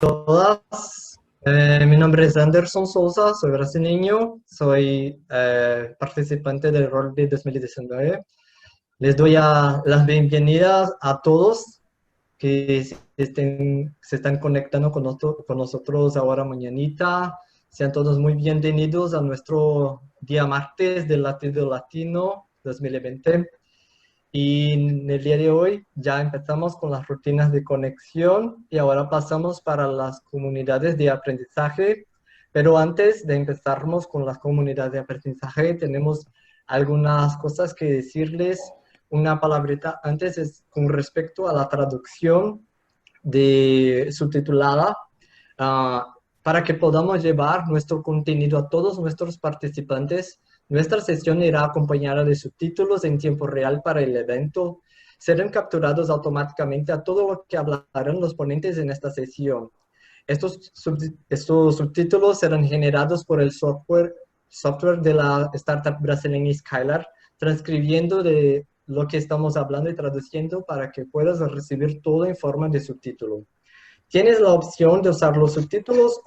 todas. Mi nombre es Anderson Souza, soy brasileño, soy participante del rol de 2019. Les doy las bienvenidas a todos que se están conectando con nosotros ahora mañanita. Sean todos muy bienvenidos a nuestro día martes del Latido Latino 2020. Y en el día de hoy ya empezamos con las rutinas de conexión y ahora pasamos para las comunidades de aprendizaje. Pero antes de empezarnos con las comunidades de aprendizaje, tenemos algunas cosas que decirles. Una palabrita antes es con respecto a la traducción de subtitulada, para que podamos llevar nuestro contenido a todos nuestros participantes. Nuestra sesión irá acompañada de subtítulos en tiempo real para el evento. Serán capturados automáticamente a todo lo que hablarán los ponentes en esta sesión. Estos subtítulos serán generados por el software de la startup brasileña Skylar, transcribiendo de lo que estamos hablando y traduciendo para que puedas recibir todo en forma de subtítulo. Tienes la opción de usar los subtítulos.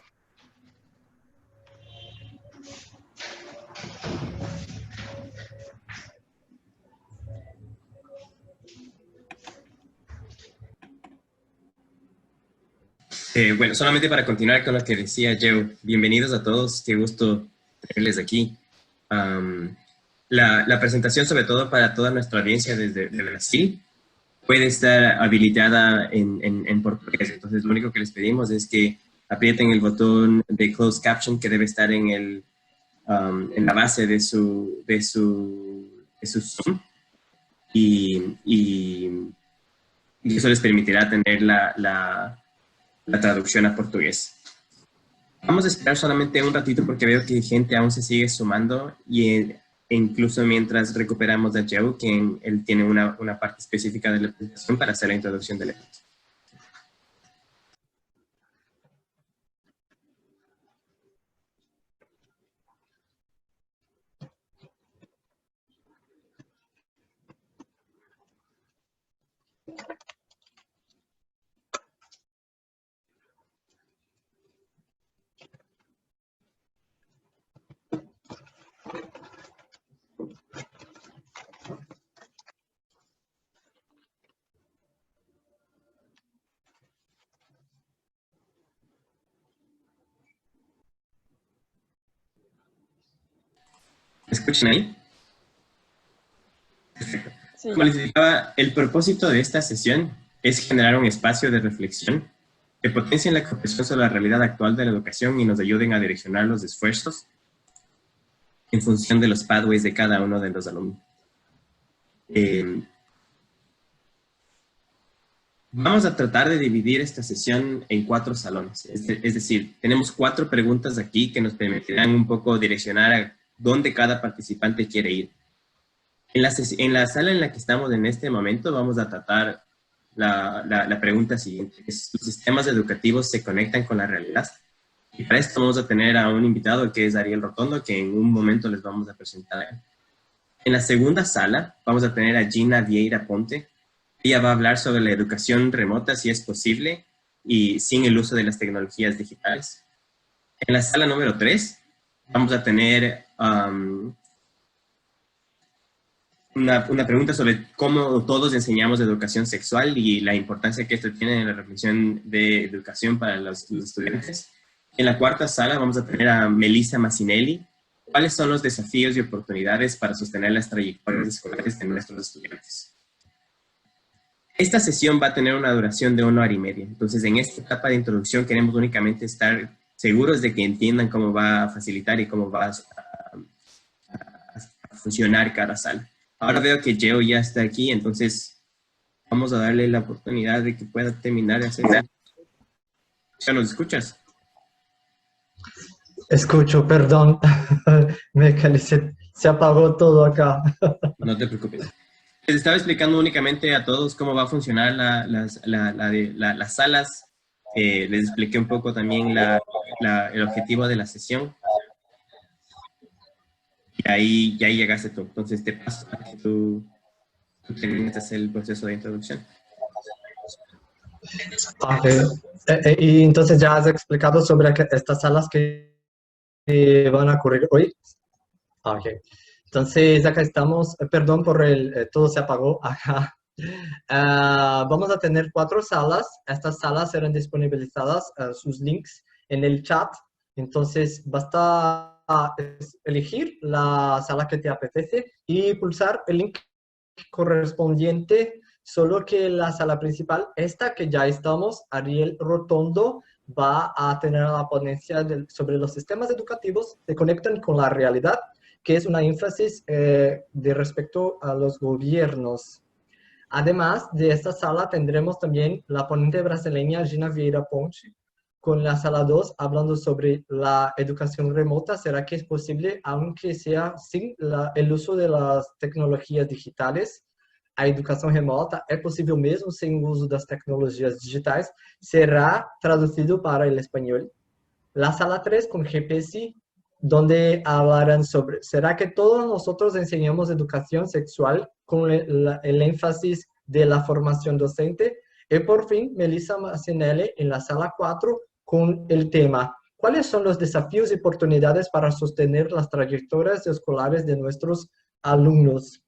Bueno, solamente para continuar con lo que decía Joe, bienvenidos a todos, qué gusto tenerles aquí. La presentación, sobre todo para toda nuestra audiencia desde Brasil, puede estar habilitada en portugués. Entonces, lo único que les pedimos es que aprieten el botón de Closed Caption que debe estar en la base de su Zoom y eso les permitirá tener la traducción a portugués. Vamos a esperar solamente un ratito porque veo que gente aún se sigue sumando e incluso mientras recuperamos a Joe, que él tiene una parte específica de la presentación para hacer la introducción del evento. ¿Me escuchan ahí? Sí, Como les indicaba, el propósito de esta sesión es generar un espacio de reflexión que potencien la comprensión sobre la realidad actual de la educación y nos ayuden a direccionar los esfuerzos en función de los pathways de cada uno de los alumnos. Vamos a tratar de dividir esta sesión en 4 salones. Es decir, tenemos 4 preguntas aquí que nos permitirán un poco direccionar a dónde cada participante quiere ir. En la sala en la que estamos en este momento vamos a tratar la pregunta siguiente. ¿Los sistemas educativos se conectan con la realidad? Y para esto vamos a tener a un invitado que es Ariel Rotondo, que en un momento les vamos a presentar. En la segunda sala vamos a tener a Gina Vieira Ponte. Ella va a hablar sobre la educación remota, si es posible, y sin el uso de las tecnologías digitales. En la sala número 3 vamos a tener una pregunta sobre cómo todos enseñamos educación sexual y la importancia que esto tiene en la reflexión de educación para los estudiantes. En la cuarta sala vamos a tener a Melissa Massinelli. ¿Cuáles son los desafíos y oportunidades para sostener las trayectorias escolares de nuestros estudiantes? Esta sesión va a tener una duración de 1 hora y media. Entonces, en esta etapa de introducción queremos únicamente estar seguros de que entiendan cómo va a facilitar y cómo va a funcionar cada sala. Ahora veo que Geo ya está aquí, entonces vamos a darle la oportunidad de que pueda terminar de hacer. ¿Ya nos escuchas? Escucho, perdón. Se apagó todo acá. No te preocupes. Les estaba explicando únicamente a todos cómo va a funcionar las salas. Les expliqué un poco también el objetivo de la sesión. Y ahí ya llegaste tú. Entonces te paso a que tú termines el proceso de introducción. Ok. Y entonces ya has explicado sobre estas salas que van a ocurrir hoy. Ok. Entonces acá estamos, perdón por todo se apagó acá. Vamos a tener 4 salas. Estas salas serán disponibilizadas, sus links en el chat. Entonces basta elegir la sala que te apetece y pulsar el link correspondiente, solo que la sala principal, esta que ya estamos, Ariel Rotondo, va a tener la ponencia sobre los sistemas educativos que conectan con la realidad, que es una énfasis de respecto a los gobiernos. Además de esta sala tendremos también la ponente brasileña Gina Vieira Ponte, con la sala 2 hablando sobre la educación remota. ¿Será que es posible, aunque sea sin el uso de las tecnologías digitales? A educação remota é possível mesmo sem o uso das tecnologias digitais? Será traducido para el espanhol. La sala 3 con GPS, donde hablarán sobre, ¿será que todos nosotros enseñamos educación sexual con el énfasis de la formación docente? Y por fin, Melissa Massinelli en la sala 4 con el tema, ¿cuáles son los desafíos y oportunidades para sostener las trayectorias escolares de nuestros alumnos?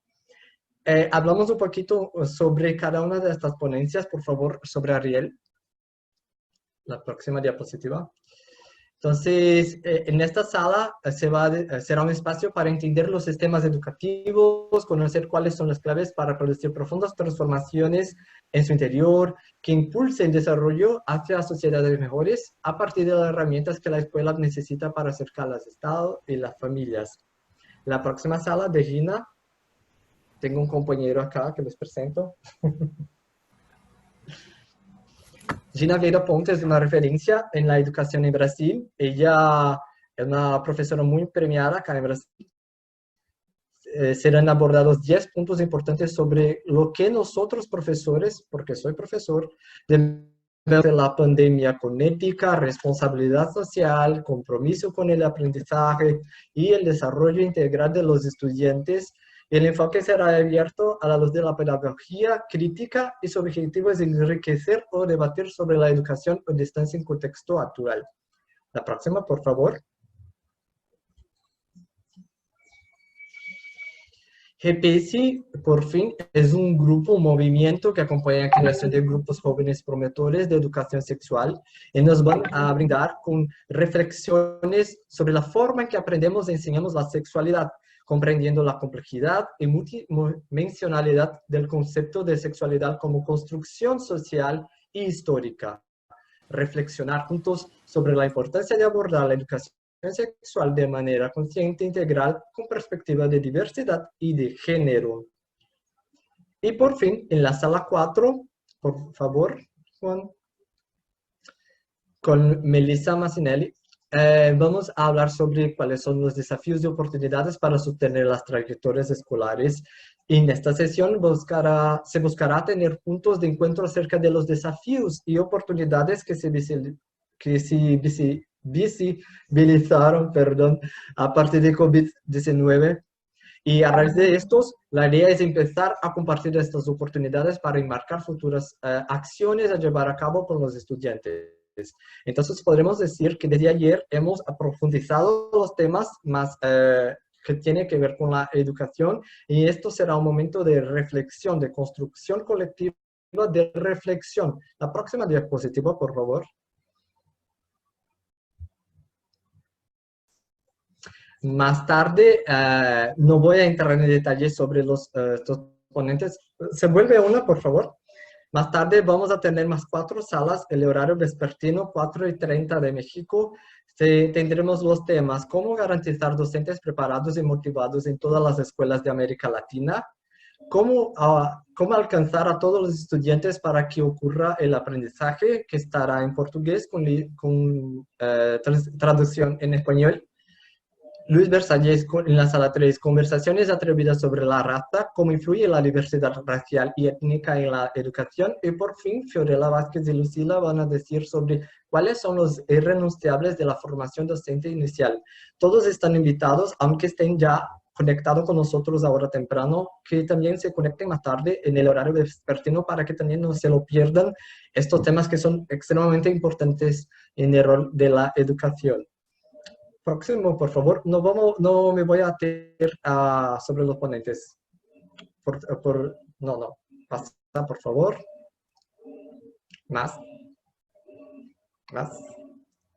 Hablamos un poquito sobre cada una de estas ponencias, por favor, sobre Ariel. La próxima diapositiva. Entonces, en esta sala será un espacio para entender los sistemas educativos, conocer cuáles son las claves para producir profundas transformaciones en su interior, que impulse el desarrollo hacia sociedades mejores a partir de las herramientas que la escuela necesita para acercar al Estado y las familias. La próxima sala de Gina, tengo un compañero acá que les presento. Gina Vieira Ponte es una referencia en la educación en Brasil. Ella es una profesora muy premiada acá en Brasil. Serán abordados 10 puntos importantes sobre lo que nosotros profesores, porque soy profesor, debemos de la pandemia con ética, responsabilidad social, compromiso con el aprendizaje y el desarrollo integral de los estudiantes. El enfoque será abierto a la luz de la pedagogía crítica y su objetivo es enriquecer o debatir sobre la educación a distancia en contexto actual. La próxima, por favor. GPS, por fin, es un grupo, un movimiento que acompaña la creación de grupos jóvenes promotores de educación sexual y nos van a brindar con reflexiones sobre la forma en que aprendemos y enseñamos la sexualidad, comprendiendo la complejidad y multidimensionalidad del concepto de sexualidad como construcción social e histórica. Reflexionar juntos sobre la importancia de abordar la educación sexual de manera consciente e integral con perspectiva de diversidad y de género. Y por fin, en la sala 4, por favor, Juan, con Melissa Massinelli, vamos a hablar sobre cuáles son los desafíos y oportunidades para sostener las trayectorias escolares. En esta sesión se buscará tener puntos de encuentro acerca de los desafíos y oportunidades que se visibilizaron, a partir de COVID-19. Y a raíz de estos, la idea es empezar a compartir estas oportunidades para enmarcar futuras acciones a llevar a cabo con los estudiantes. Entonces, podremos decir que desde ayer hemos profundizado los temas más que tienen que ver con la educación y esto será un momento de reflexión, de construcción colectiva, de reflexión. La próxima diapositiva, por favor. Más tarde, no voy a entrar en detalles sobre estos ponentes. ¿Se vuelve una, por favor? Más tarde vamos a tener más 4 salas, el horario vespertino, 4:30 de México. Tendremos los temas, cómo garantizar docentes preparados y motivados en todas las escuelas de América Latina, cómo alcanzar a todos los estudiantes para que ocurra el aprendizaje, que estará en portugués con traducción en español. Luis Versalles en la sala 3, conversaciones atrevidas sobre la raza, cómo influye la diversidad racial y étnica en la educación. Y por fin, Fiorella Vázquez y Lucila van a decir sobre cuáles son los irrenunciables de la formación docente inicial. Todos están invitados, aunque estén ya conectado con nosotros ahora temprano, que también se conecten más tarde en el horario vespertino para que también no se lo pierdan estos temas que son extremadamente importantes en el rol de la educación. Próximo, por favor. No me voy a tener sobre los ponentes. No. Pasa, por favor. Más.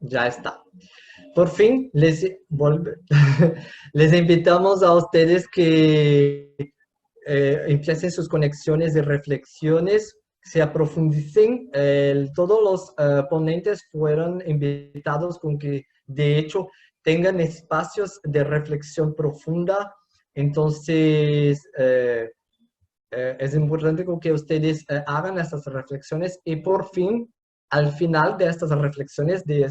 Ya está. Por fin, les invitamos a ustedes que empiecen sus conexiones y reflexiones, se aprofundicen. Todos los ponentes fueron invitados con que, de hecho, tengan espacios de reflexión profunda. Entonces, es importante con que ustedes hagan estas reflexiones y por fin, al final de estas reflexiones, de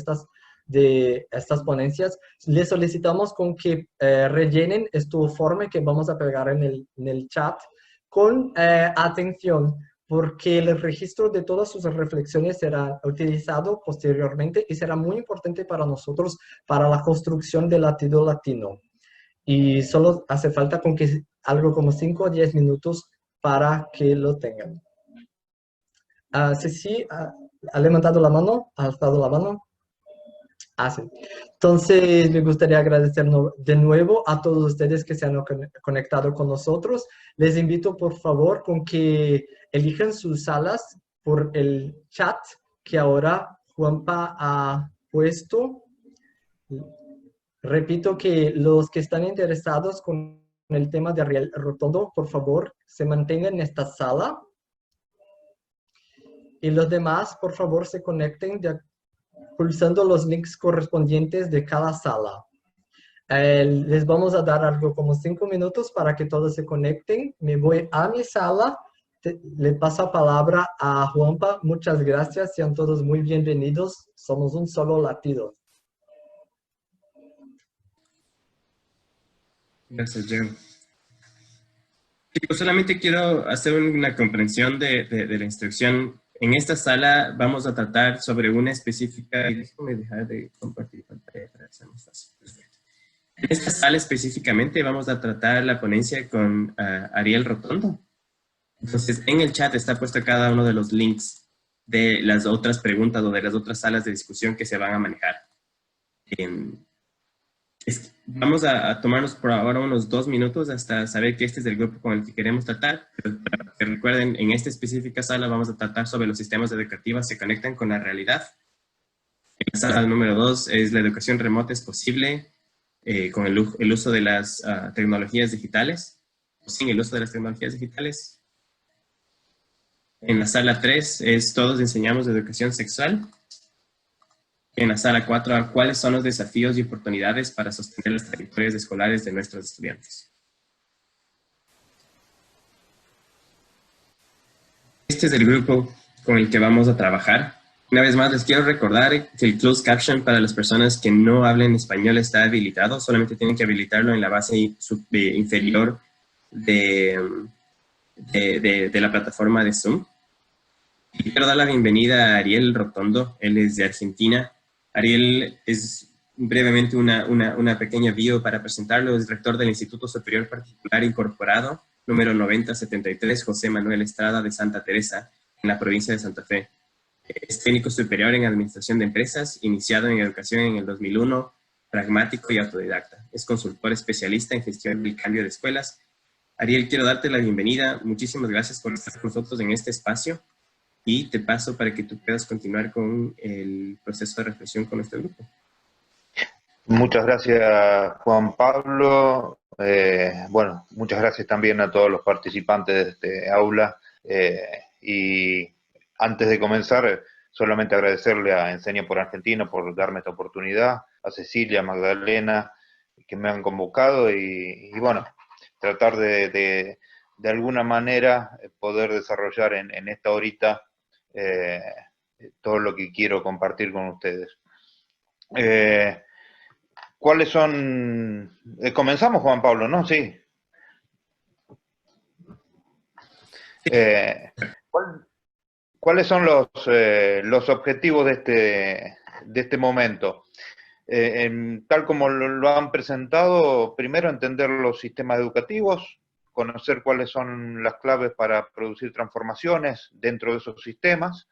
estas ponencias, les solicitamos con que rellenen este forma que vamos a pegar en el chat con atención, porque el registro de todas sus reflexiones será utilizado posteriormente y será muy importante para nosotros, para la construcción del latido latino. Y solo hace falta con que algo como 5 o 10 minutos para que lo tengan. Sí, ha levantado la mano, ha alzado la mano. Sí. Entonces, me gustaría agradecer de nuevo a todos ustedes que se han conectado con nosotros. Les invito, por favor, con que elijan sus salas por el chat que ahora Juanpa ha puesto. Repito que los que están interesados con el tema de Ariel Rotondo, por favor, se mantengan en esta sala. Y los demás, por favor, se conecten pulsando los links correspondientes de cada sala. Les vamos a dar algo como 5 minutos para que todos se conecten. Me voy a mi sala. Le paso la palabra a Juanpa. Muchas gracias. Sean todos muy bienvenidos. Somos un solo latido. Gracias, Joe. Chicos, solamente quiero hacer una comprensión de la instrucción. En esta sala vamos a tratar sobre una específica... Déjame dejar de compartir pantalla para que sea más fácil. Perfecto. En esta sala específicamente vamos a tratar la ponencia con Ariel Rotondo. Entonces, en el chat está puesto cada uno de los links de las otras preguntas o de las otras salas de discusión que se van a manejar. Vamos a tomarnos por ahora unos 2 minutos hasta saber que este es el grupo con el que queremos tratar. Pero para que recuerden, en esta específica sala vamos a tratar sobre los sistemas educativos que se conectan con la realidad. En la sala número 2 es la educación remota es posible con el uso de las tecnologías digitales o sin el uso de las tecnologías digitales. En la sala 3 es todos enseñamos educación sexual. En la sala 4, ¿cuáles son los desafíos y oportunidades para sostener las trayectorias escolares de nuestros estudiantes? Este es el grupo con el que vamos a trabajar. Una vez más, les quiero recordar que el closed caption para las personas que no hablen español está habilitado. Solamente tienen que habilitarlo en la base inferior de la plataforma de Zoom. Y quiero dar la bienvenida a Ariel Rotondo. Él es de Argentina. Ariel es brevemente una pequeña bio para presentarlo. Es rector del Instituto Superior Particular Incorporado, número 9073, José Manuel Estrada de Santa Teresa, en la provincia de Santa Fe. Es técnico superior en Administración de Empresas, iniciado en Educación en el 2001, pragmático y autodidacta. Es consultor especialista en gestión del cambio de escuelas. Ariel, quiero darte la bienvenida. Muchísimas gracias por estar con nosotros en este espacio. Y te paso para que tú puedas continuar con el proceso de reflexión con nuestro grupo. Muchas gracias, Juan Pablo. Bueno, muchas gracias también a todos los participantes de este aula. Y antes de comenzar, solamente agradecerle a Enseña por Argentina por darme esta oportunidad, a Cecilia, a Magdalena, que me han convocado y bueno, tratar de alguna manera poder desarrollar en esta horita todo lo que quiero compartir con ustedes. ¿Cuáles son? Comenzamos, Juan Pablo, ¿no? Sí. ¿Cuáles son los objetivos de este momento? Tal como lo han presentado, primero entender los sistemas educativos, conocer cuáles son las claves para producir transformaciones dentro de esos sistemas,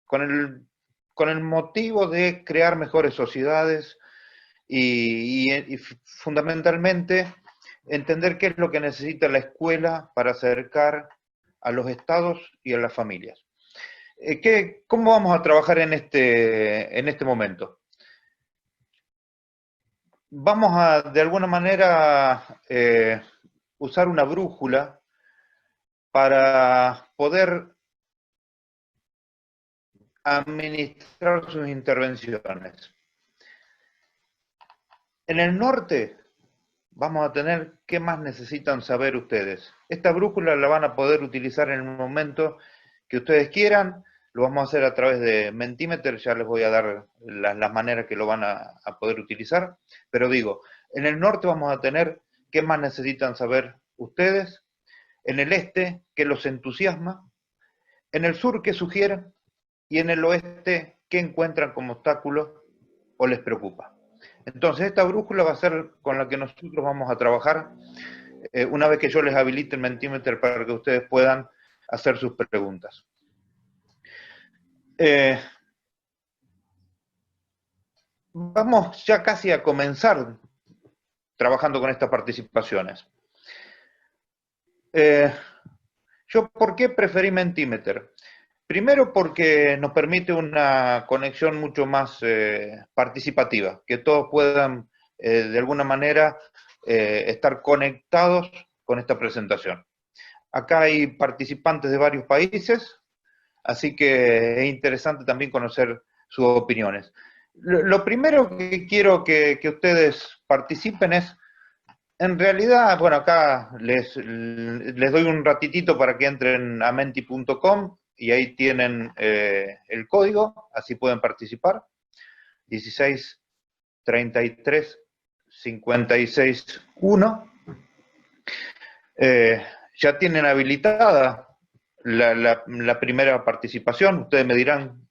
con el motivo de crear mejores sociedades y fundamentalmente entender qué es lo que necesita la escuela para acercar a los estados y a las familias. ¿Cómo vamos a trabajar en este momento? Vamos a, de alguna manera, usar una brújula para poder administrar sus intervenciones. En el norte vamos a tener qué más necesitan saber ustedes. Esta brújula la van a poder utilizar en el momento que ustedes quieran. Lo vamos a hacer a través de Mentimeter, ya les voy a dar las maneras que lo van a poder utilizar. Pero digo, en el norte vamos a tener qué más necesitan saber ustedes. En el este, qué los entusiasma. En el sur, qué sugieren. Y en el oeste, qué encuentran como obstáculos o les preocupa. Entonces, esta brújula va a ser con la que nosotros vamos a trabajar una vez que yo les habilite el Mentimeter para que ustedes puedan hacer sus preguntas. Vamos ya casi a comenzar trabajando con estas participaciones. ¿Yo por qué preferí Mentimeter? Primero porque nos permite una conexión mucho más participativa, que todos puedan de alguna manera estar conectados con esta presentación. Acá hay participantes de varios países, así que es interesante también conocer sus opiniones. Lo primero que quiero que ustedes participen es, en realidad, bueno, acá les doy un ratitito para que entren a menti.com y ahí tienen el código, así pueden participar. 16 33 56 1. Ya tienen habilitada la primera participación. Ustedes me dirán,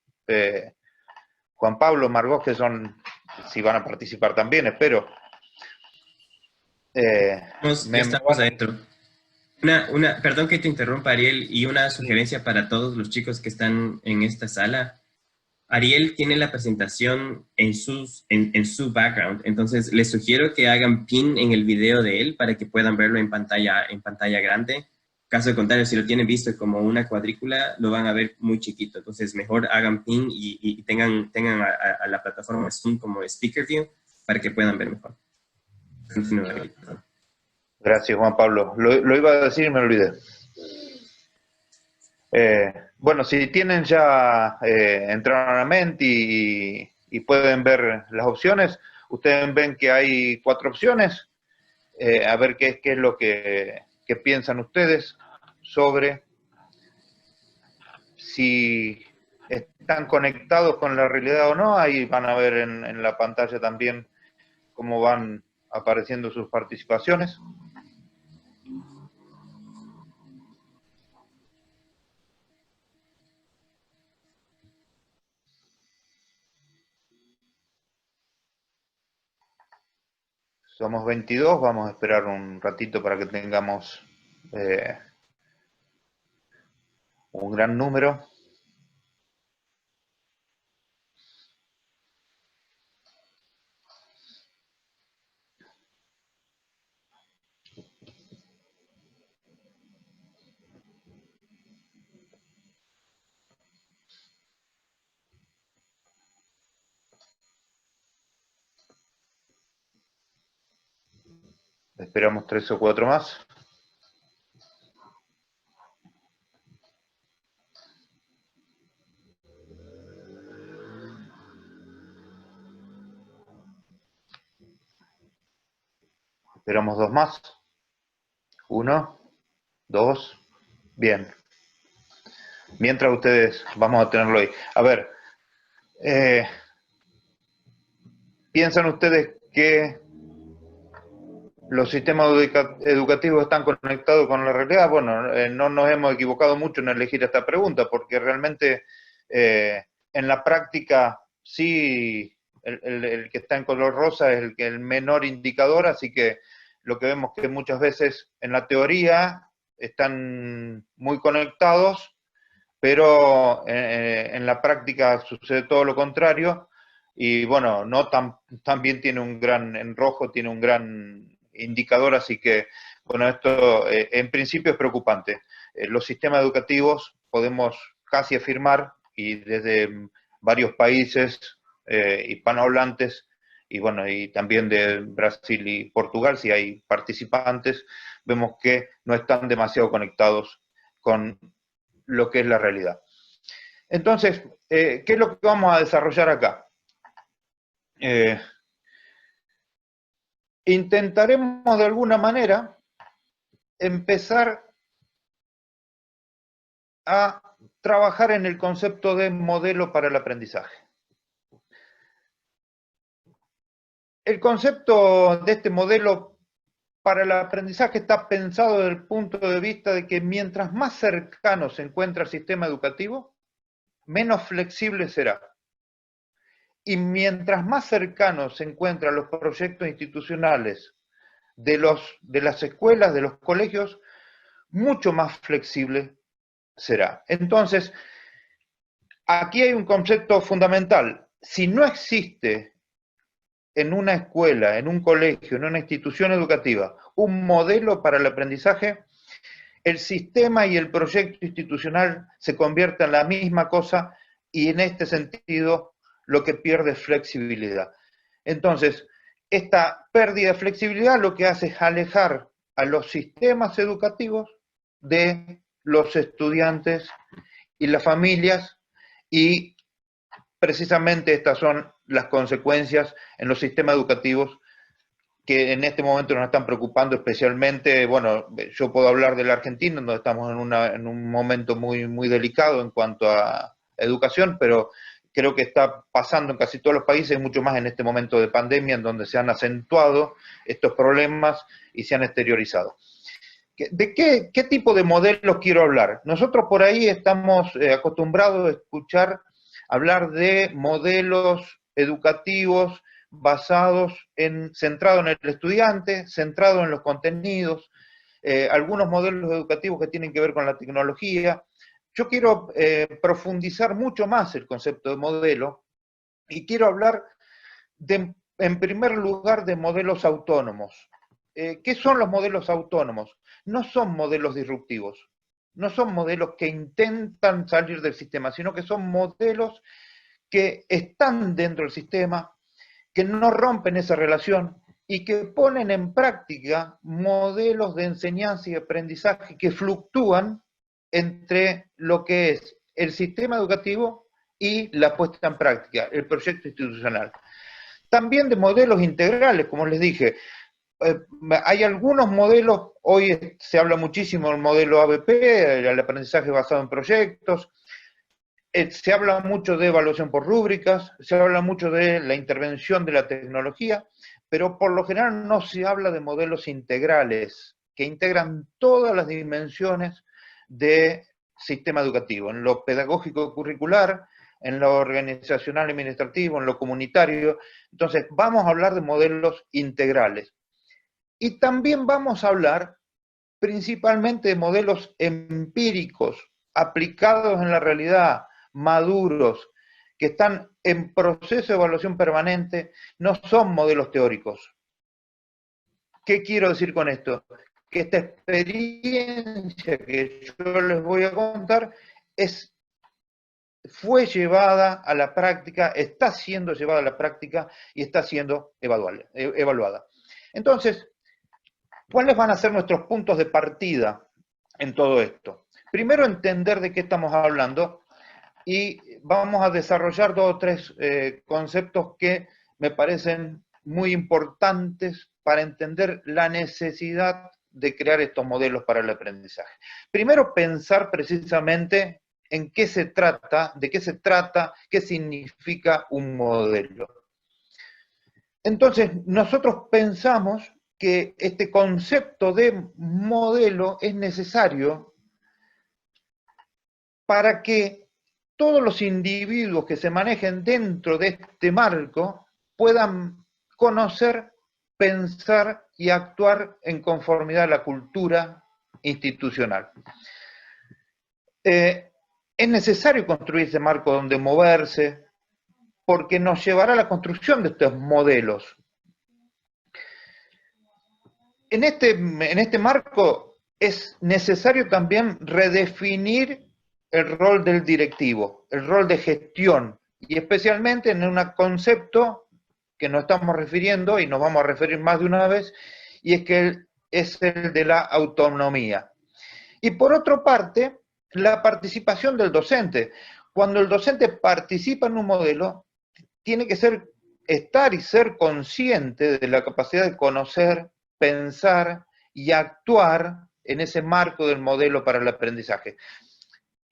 Juan Pablo, Margot, que son, si van a participar también, espero. Ya estamos adentro. Perdón que te interrumpa, Ariel, y una sugerencia para todos los chicos que están en esta sala. Ariel tiene la presentación en su background, entonces les sugiero que hagan pin en el video de él para que puedan verlo en pantalla grande. Caso contrario, si lo tienen visto como una cuadrícula, lo van a ver muy chiquito. Entonces, mejor hagan pin y tengan a la plataforma Zoom como Speaker View para que puedan ver mejor. Continúa. Gracias, Juan Pablo. Lo iba a decir y me olvidé. Bueno, si tienen ya entraron a Menti y pueden ver las opciones, ustedes ven que hay 4 opciones. A ver qué es lo que piensan ustedes sobre si están conectados con la realidad o no. Ahí van a ver en la pantalla también cómo van apareciendo sus participaciones. Somos 22, vamos a esperar un ratito para que tengamos un gran número. Esperamos 3 o 4 más. Esperamos 2 más. 1, 2, bien. Mientras ustedes, vamos a tenerlo ahí. A ver, ¿piensan ustedes que los sistemas educativos están conectados con la realidad? Bueno, no nos hemos equivocado mucho en elegir esta pregunta, porque realmente en la práctica sí, el que está en color rosa es el menor indicador, así que lo que vemos que muchas veces en la teoría están muy conectados, pero en la práctica sucede todo lo contrario, y bueno, también tiene un gran, en rojo tiene un gran indicador, así que, bueno, esto en principio es preocupante. Los sistemas educativos podemos casi afirmar, y desde varios países hispanohablantes, y bueno, y también de Brasil y Portugal, si hay participantes, vemos que no están demasiado conectados con lo que es la realidad. Entonces, ¿qué es lo que vamos a desarrollar acá? Intentaremos de alguna manera empezar a trabajar en el concepto de modelo para el aprendizaje. El concepto de este modelo para el aprendizaje está pensado desde el punto de vista de que mientras más cercano se encuentra el sistema educativo, menos flexible será. Y mientras más cercanos se encuentran los proyectos institucionales de las escuelas, de los colegios, mucho más flexible será. Entonces, aquí hay un concepto fundamental. Si no existe en una escuela, en un colegio, en una institución educativa, un modelo para el aprendizaje, el sistema y el proyecto institucional se convierten en la misma cosa, y en este sentido lo que pierde es flexibilidad. Entonces, esta pérdida de flexibilidad lo que hace es alejar a los sistemas educativos de los estudiantes y las familias, y precisamente estas son las consecuencias en los sistemas educativos que en este momento nos están preocupando especialmente. Bueno, yo puedo hablar de la Argentina, donde estamos en un momento muy, muy delicado en cuanto a educación, pero creo que está pasando en casi todos los países, mucho más en este momento de pandemia, en donde se han acentuado estos problemas y se han exteriorizado. ¿De qué tipo de modelos quiero hablar? Nosotros por ahí estamos acostumbrados a escuchar hablar de modelos educativos centrados en el estudiante, centrados en los contenidos, algunos modelos educativos que tienen que ver con la tecnología. Yo quiero profundizar mucho más el concepto de modelo, y quiero hablar en primer lugar de modelos autónomos. ¿Qué son los modelos autónomos? No son modelos disruptivos, no son modelos que intentan salir del sistema, sino que son modelos que están dentro del sistema, que no rompen esa relación y que ponen en práctica modelos de enseñanza y aprendizaje que fluctúan entre lo que es el sistema educativo y la puesta en práctica, el proyecto institucional. También de modelos integrales, como les dije. Hay algunos modelos, hoy se habla muchísimo del modelo ABP, el aprendizaje basado en proyectos, se habla mucho de evaluación por rúbricas, se habla mucho de la intervención de la tecnología, pero por lo general no se habla de modelos integrales, que integran todas las dimensiones del sistema educativo, en lo pedagógico curricular, en lo organizacional administrativo, en lo comunitario. Entonces, vamos a hablar de modelos integrales. Y también vamos a hablar principalmente de modelos empíricos, aplicados en la realidad, maduros, que están en proceso de evaluación permanente, no son modelos teóricos. ¿Qué quiero decir con esto? Que esta experiencia que yo les voy a contar fue llevada a la práctica, está siendo llevada a la práctica y está siendo evaluada. Entonces, ¿cuáles van a ser nuestros puntos de partida en todo esto? Primero, entender de qué estamos hablando, y vamos a desarrollar 2 o 3 conceptos que me parecen muy importantes para entender la necesidad de crear estos modelos para el aprendizaje. Primero, pensar precisamente en qué se trata, de qué se trata, qué significa un modelo. Entonces, nosotros pensamos que este concepto de modelo es necesario para que todos los individuos que se manejen dentro de este marco puedan conocer, pensar y actuar en conformidad a la cultura institucional. Es necesario construir ese marco donde moverse, porque nos llevará a la construcción de estos modelos. En este marco es necesario también redefinir el rol del directivo, el rol de gestión, y especialmente en un concepto que nos estamos refiriendo, y nos vamos a referir más de una vez, y es que es el de la autonomía. Y por otra parte, la participación del docente. Cuando el docente participa en un modelo, tiene que estar y ser consciente de la capacidad de conocer, pensar y actuar en ese marco del modelo para el aprendizaje.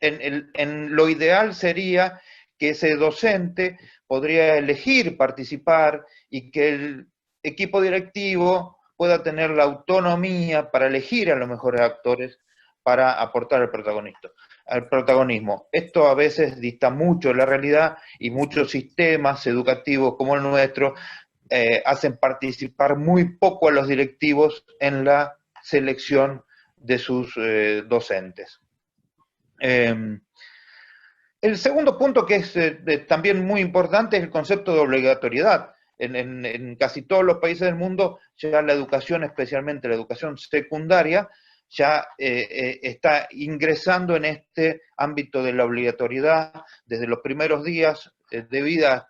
En lo ideal sería que ese docente podría elegir participar y que el equipo directivo pueda tener la autonomía para elegir a los mejores actores para aportar al protagonismo. Esto a veces dista mucho de la realidad y muchos sistemas educativos como el nuestro hacen participar muy poco a los directivos en la selección de sus docentes. El segundo punto que es también muy importante es el concepto de obligatoriedad. En casi todos los países del mundo ya la educación, especialmente la educación secundaria, ya está ingresando en este ámbito de la obligatoriedad desde los primeros días de vida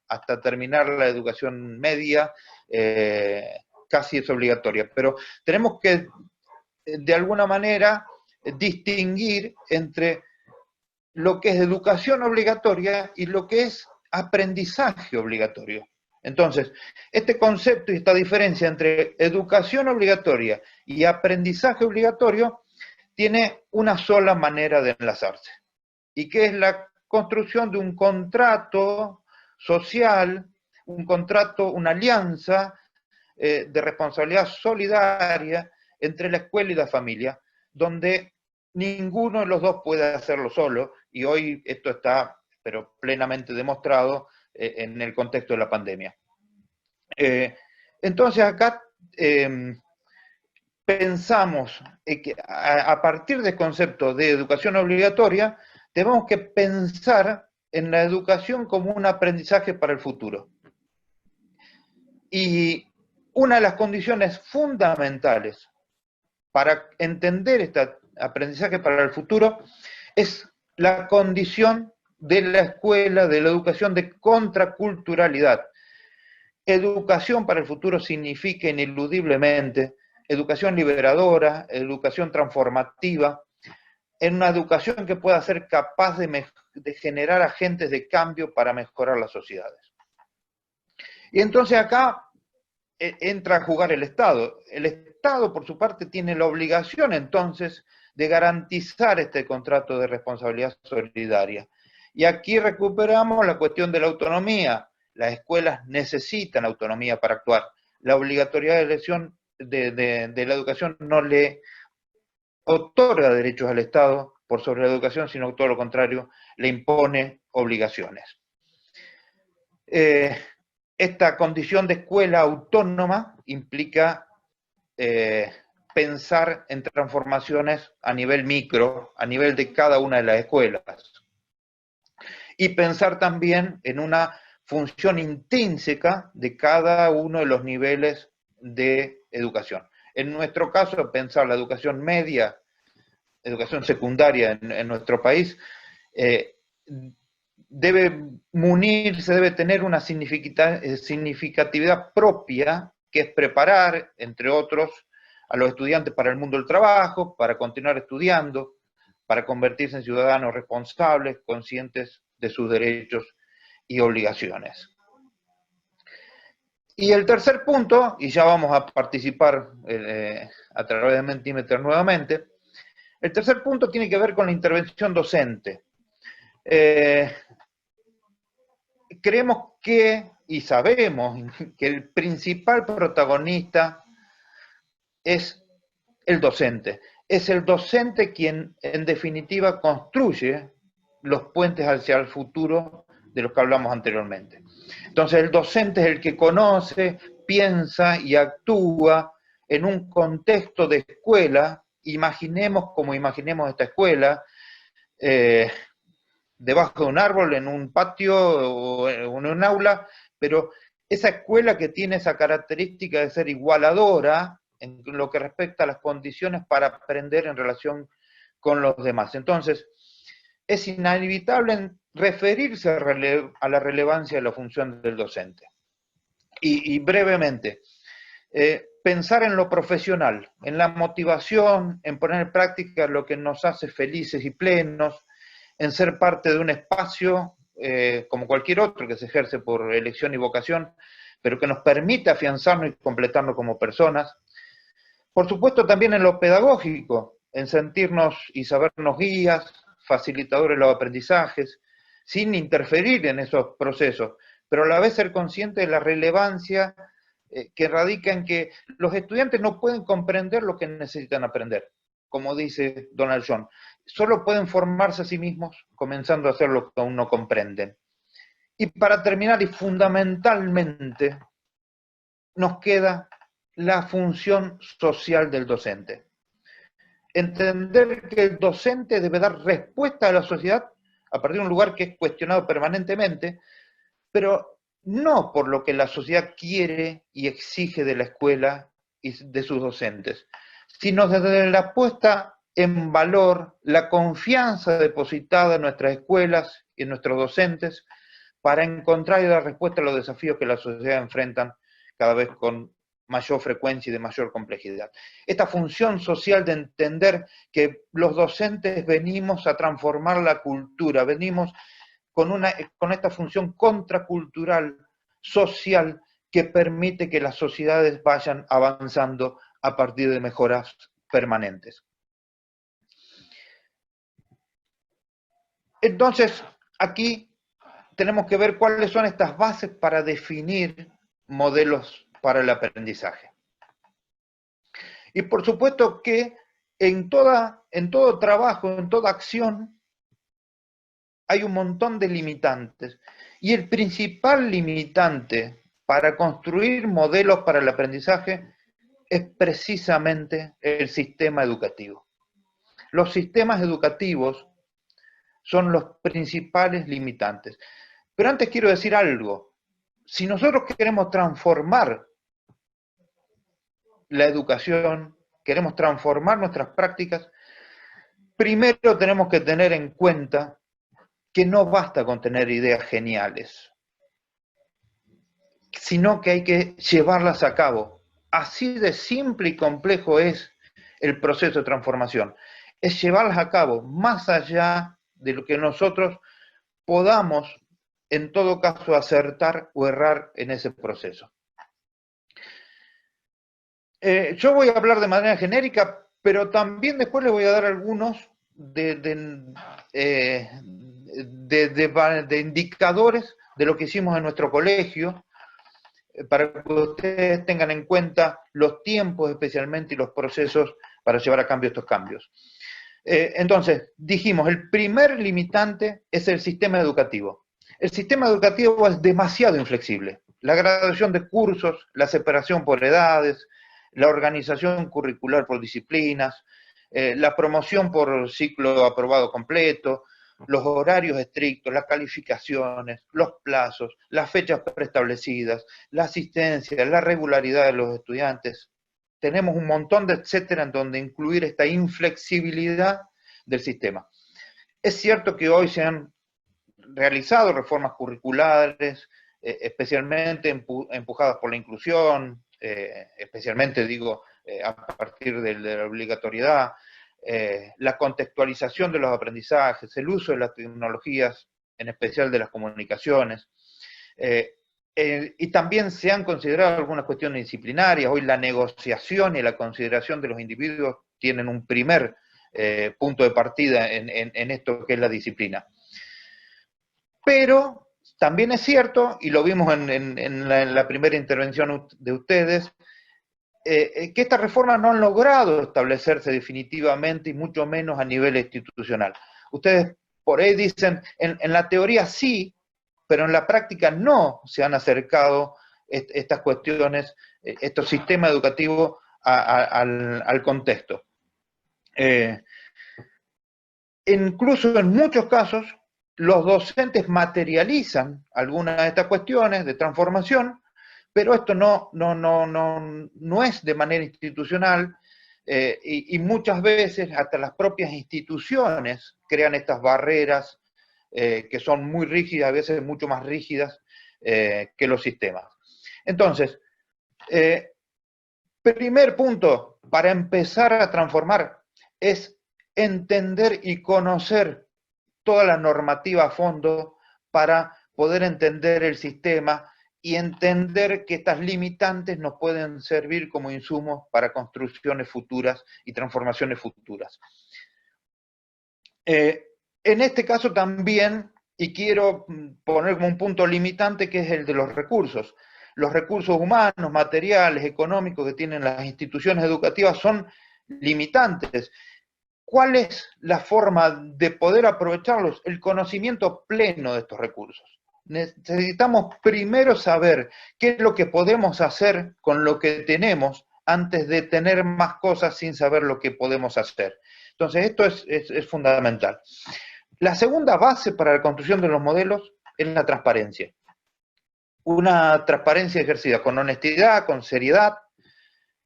hasta terminar la educación media, casi es obligatoria. Pero tenemos que, de alguna manera, distinguir entre lo que es educación obligatoria y lo que es aprendizaje obligatorio. Entonces, este concepto y esta diferencia entre educación obligatoria y aprendizaje obligatorio tiene una sola manera de enlazarse, y que es la construcción de un contrato social, un contrato, una alianza de responsabilidad solidaria entre la escuela y la familia, donde ninguno de los dos puede hacerlo solo, y hoy esto está pero plenamente demostrado en el contexto de la pandemia. Entonces acá pensamos que a partir del concepto de educación obligatoria, tenemos que pensar en la educación como un aprendizaje para el futuro. Y una de las condiciones fundamentales para entender este aprendizaje para el futuro es la condición de la escuela, de la educación de contraculturalidad. Educación para el futuro significa ineludiblemente educación liberadora, educación transformativa, en una educación que pueda ser capaz de generar agentes de cambio para mejorar las sociedades. Y entonces acá entra a jugar el Estado. El Estado, por su parte, tiene la obligación entonces de garantizar este contrato de responsabilidad solidaria. Y aquí recuperamos la cuestión de la autonomía. Las escuelas necesitan autonomía para actuar. La obligatoriedad de elección de la educación no le otorga derechos al Estado por sobre la educación, sino todo lo contrario, le impone obligaciones. Esta condición de escuela autónoma implica pensar en transformaciones a nivel micro, a nivel de cada una de las escuelas. Y pensar también en una función intrínseca de cada uno de los niveles de educación. En nuestro caso, pensar la educación media, educación secundaria en nuestro país, debe munirse, debe tener una significatividad propia, que es preparar, entre otros, a los estudiantes para el mundo del trabajo, para continuar estudiando, para convertirse en ciudadanos responsables, conscientes de sus derechos y obligaciones. Y el tercer punto, y ya vamos a participar a través de Mentimeter nuevamente, el tercer punto tiene que ver con la intervención docente. Creemos que, y sabemos, que el principal protagonista es el docente. Es el docente quien, en definitiva, construye los puentes hacia el futuro de los que hablamos anteriormente. Entonces el docente es el que conoce, piensa y actúa en un contexto de escuela. Imaginemos como imaginemos esta escuela, debajo de un árbol, en un patio o en un aula, pero esa escuela que tiene esa característica de ser igualadora en lo que respecta a las condiciones para aprender en relación con los demás. Entonces, es inevitable referirse a la relevancia de la función del docente. Y brevemente, pensar en lo profesional, en la motivación, en poner en práctica lo que nos hace felices y plenos, en ser parte de un espacio como cualquier otro que se ejerce por elección y vocación, pero que nos permite afianzarnos y completarnos como personas. Por supuesto también en lo pedagógico, en sentirnos y sabernos guías, facilitadores de los aprendizajes, sin interferir en esos procesos, pero a la vez ser consciente de la relevancia que radica en que los estudiantes no pueden comprender lo que necesitan aprender, como dice Donald John. Solo pueden formarse a sí mismos comenzando a hacer lo que aún no comprenden. Y para terminar, y fundamentalmente, nos queda la función social del docente. Entender que el docente debe dar respuesta a la sociedad a partir de un lugar que es cuestionado permanentemente, pero no por lo que la sociedad quiere y exige de la escuela y de sus docentes, sino desde la puesta en valor, la confianza depositada en nuestras escuelas y en nuestros docentes para encontrar y dar respuesta a los desafíos que la sociedad enfrentan cada vez con mayor frecuencia y de mayor complejidad. Esta función social de entender que los docentes venimos a transformar la cultura, venimos con esta función contracultural, social, que permite que las sociedades vayan avanzando a partir de mejoras permanentes. Entonces, aquí tenemos que ver cuáles son estas bases para definir modelos para el aprendizaje. Y por supuesto que en todo trabajo, en toda acción, hay un montón de limitantes. Y el principal limitante para construir modelos para el aprendizaje es precisamente el sistema educativo. Los sistemas educativos son los principales limitantes. Pero antes quiero decir algo. Si nosotros queremos transformar la educación, queremos transformar nuestras prácticas, primero tenemos que tener en cuenta que no basta con tener ideas geniales, sino que hay que llevarlas a cabo. Así de simple y complejo es el proceso de transformación. Es llevarlas a cabo más allá de lo que nosotros podamos, en todo caso, acertar o errar en ese proceso. Yo voy a hablar de manera genérica, pero también después les voy a dar algunos de indicadores de lo que hicimos en nuestro colegio, para que ustedes tengan en cuenta los tiempos especialmente y los procesos para llevar a cabo estos cambios. Entonces, dijimos, el primer limitante es el sistema educativo. El sistema educativo es demasiado inflexible. La graduación de cursos, la separación por edades, la organización curricular por disciplinas, la promoción por ciclo aprobado completo, los horarios estrictos, las calificaciones, los plazos, las fechas preestablecidas, la asistencia, la regularidad de los estudiantes. Tenemos un montón de etcétera en donde incluir esta inflexibilidad del sistema. Es cierto que hoy se han realizado reformas curriculares, especialmente empujadas por la inclusión, especialmente digo a partir de la obligatoriedad, la contextualización de los aprendizajes, el uso de las tecnologías, en especial de las comunicaciones, y también se han considerado algunas cuestiones disciplinarias. Hoy la negociación y la consideración de los individuos tienen un primer punto de partida en esto que es la disciplina. Pero también es cierto, y lo vimos en la primera intervención de ustedes, que estas reformas no han logrado establecerse definitivamente y mucho menos a nivel institucional. Ustedes por ahí dicen, en la teoría sí, pero en la práctica no se han acercado estas cuestiones, estos sistemas educativos al contexto. Incluso en muchos casos, los docentes materializan algunas de estas cuestiones de transformación, pero esto no es de manera institucional, y muchas veces hasta las propias instituciones crean estas barreras que son muy rígidas, a veces mucho más rígidas que los sistemas. Entonces, primer punto para empezar a transformar es entender y conocer toda la normativa a fondo para poder entender el sistema y entender que estas limitantes nos pueden servir como insumos para construcciones futuras y transformaciones futuras. En este caso también, y quiero poner como un punto limitante, que es el de los recursos. Los recursos humanos, materiales, económicos que tienen las instituciones educativas son limitantes. ¿Cuál es la forma de poder aprovecharlos? El conocimiento pleno de estos recursos. Necesitamos primero saber qué es lo que podemos hacer con lo que tenemos antes de tener más cosas sin saber lo que podemos hacer. Entonces, esto es fundamental. La segunda base para la construcción de los modelos es la transparencia. Una transparencia ejercida con honestidad, con seriedad,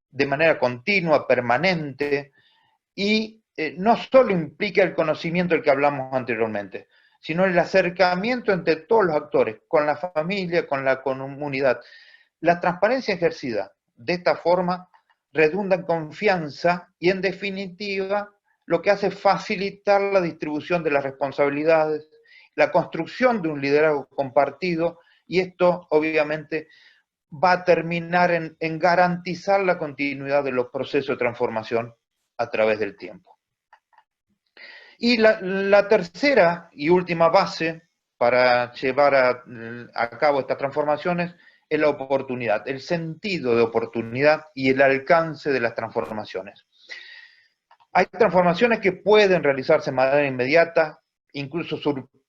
de manera continua, permanente, y no solo implica el conocimiento del que hablamos anteriormente, sino el acercamiento entre todos los actores, con la familia, con la comunidad. La transparencia ejercida de esta forma redunda en confianza y, en definitiva, lo que hace es facilitar la distribución de las responsabilidades, la construcción de un liderazgo compartido, y esto obviamente va a terminar en garantizar la continuidad de los procesos de transformación a través del tiempo. Y la tercera y última base para llevar a cabo estas transformaciones es la oportunidad, el sentido de oportunidad y el alcance de las transformaciones. Hay transformaciones que pueden realizarse de manera inmediata, incluso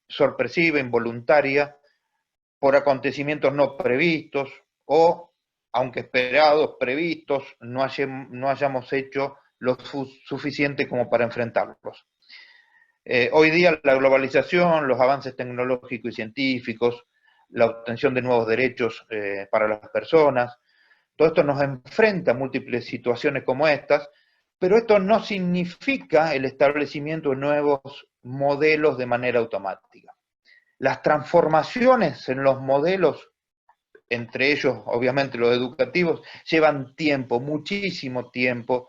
sorpresiva, involuntaria, por acontecimientos no previstos, o, aunque esperados, previstos, no hayamos hecho lo suficiente como para enfrentarlos. Hoy día la globalización, los avances tecnológicos y científicos, la obtención de nuevos derechos para las personas, todo esto nos enfrenta a múltiples situaciones como estas, pero esto no significa el establecimiento de nuevos modelos de manera automática. Las transformaciones en los modelos, entre ellos obviamente los educativos, llevan tiempo, muchísimo tiempo,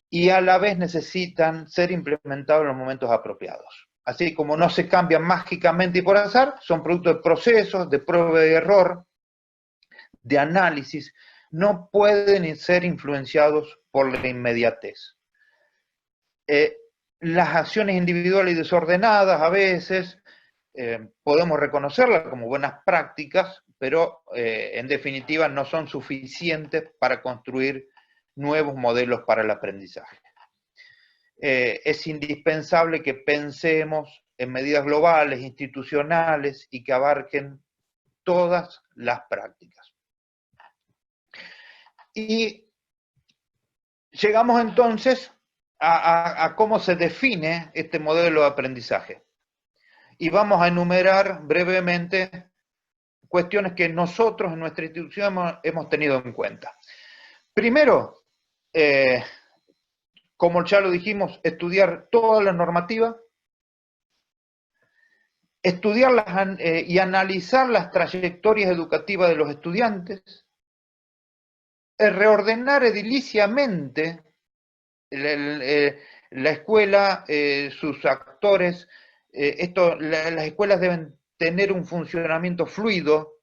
y a la vez necesitan ser implementados en los momentos apropiados. Así como no se cambian mágicamente y por azar, son producto de procesos, de prueba y error, de análisis, no pueden ser influenciados por la inmediatez. Las acciones individuales y desordenadas a veces podemos reconocerlas como buenas prácticas, pero en definitiva no son suficientes para construir nuevos modelos para el aprendizaje. Es indispensable que pensemos en medidas globales, institucionales y que abarquen todas las prácticas. Y llegamos entonces a cómo se define este modelo de aprendizaje. Y vamos a enumerar brevemente cuestiones que nosotros en nuestra institución hemos tenido en cuenta. Primero, como ya lo dijimos, estudiar toda la normativa, estudiar y analizar las trayectorias educativas de los estudiantes, reordenar ediliciamente la escuela, sus actores. Las escuelas deben tener un funcionamiento fluido,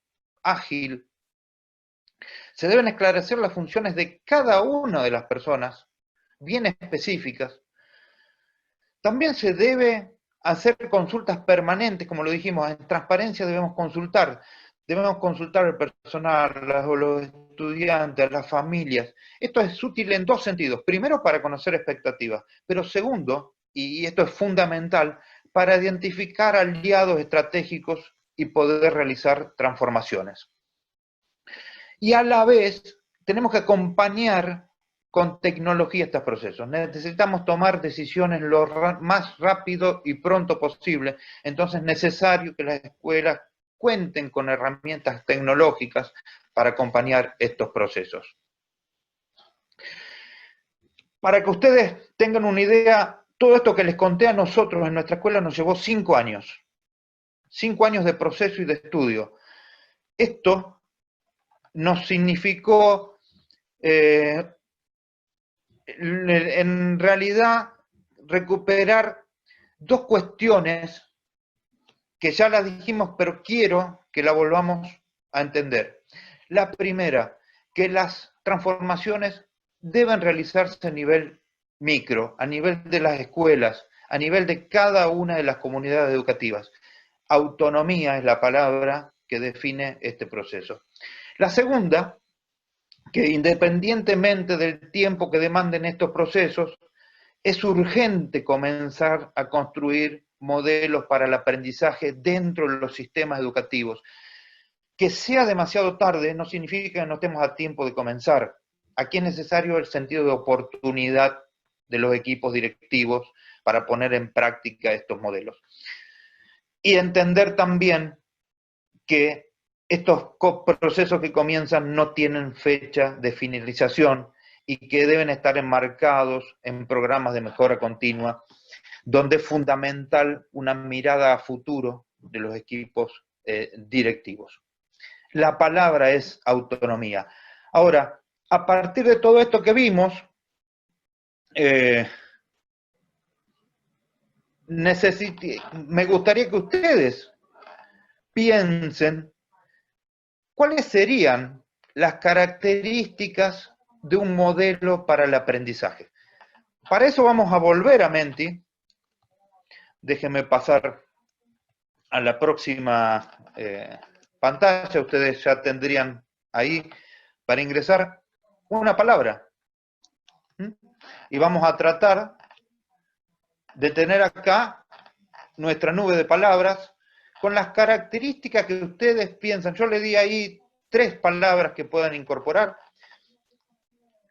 ágil. Se deben esclarecer las funciones de cada una de las personas, bien específicas. También se debe hacer consultas permanentes, como lo dijimos, en transparencia debemos consultar al personal, a los estudiantes, a las familias. Esto es útil en dos sentidos. Primero, para conocer expectativas, pero segundo, y esto es fundamental, para identificar aliados estratégicos y poder realizar transformaciones. Y a la vez tenemos que acompañar con tecnología estos procesos. Necesitamos tomar decisiones lo más rápido y pronto posible, entonces es necesario que las escuelas cuenten con herramientas tecnológicas para acompañar estos procesos. Para que ustedes tengan una idea, todo esto que les conté a nosotros en nuestra escuela nos llevó 5 años. 5 años de proceso y de estudio. Esto nos significó, en realidad, recuperar 2 cuestiones que ya las dijimos, pero quiero que la volvamos a entender. La primera, que las transformaciones deben realizarse a nivel micro, a nivel de las escuelas, a nivel de cada una de las comunidades educativas. Autonomía es la palabra que define este proceso. La segunda, que independientemente del tiempo que demanden estos procesos, es urgente comenzar a construir modelos para el aprendizaje dentro de los sistemas educativos. Que sea demasiado tarde no significa que no estemos a tiempo de comenzar. Aquí es necesario el sentido de oportunidad de los equipos directivos para poner en práctica estos modelos. Y entender también que estos procesos que comienzan no tienen fecha de finalización y que deben estar enmarcados en programas de mejora continua, donde es fundamental una mirada a futuro de los equipos directivos. La palabra es autonomía. Ahora, a partir de todo esto que vimos, me gustaría que ustedes piensen cuáles serían las características de un modelo para el aprendizaje. Para eso vamos a volver a Menti. Déjenme pasar a la próxima pantalla. Ustedes ya tendrían ahí para ingresar una palabra. Y vamos a tratar de tener acá nuestra nube de palabras con las características que ustedes piensan. Yo le di ahí 3 palabras que puedan incorporar.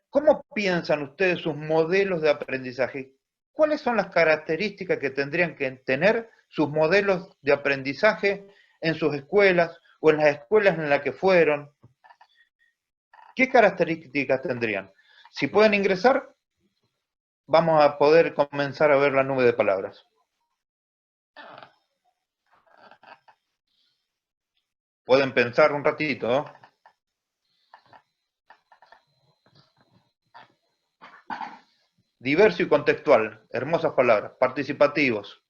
¿Cómo piensan ustedes sus modelos de aprendizaje? ¿Cuáles son las características que tendrían que tener sus modelos de aprendizaje en sus escuelas o en las escuelas en las que fueron? ¿Qué características tendrían? Si pueden ingresar, vamos a poder comenzar a ver la nube de palabras. Pueden pensar un ratito, ¿no? Diverso y contextual, hermosas palabras. Participativos.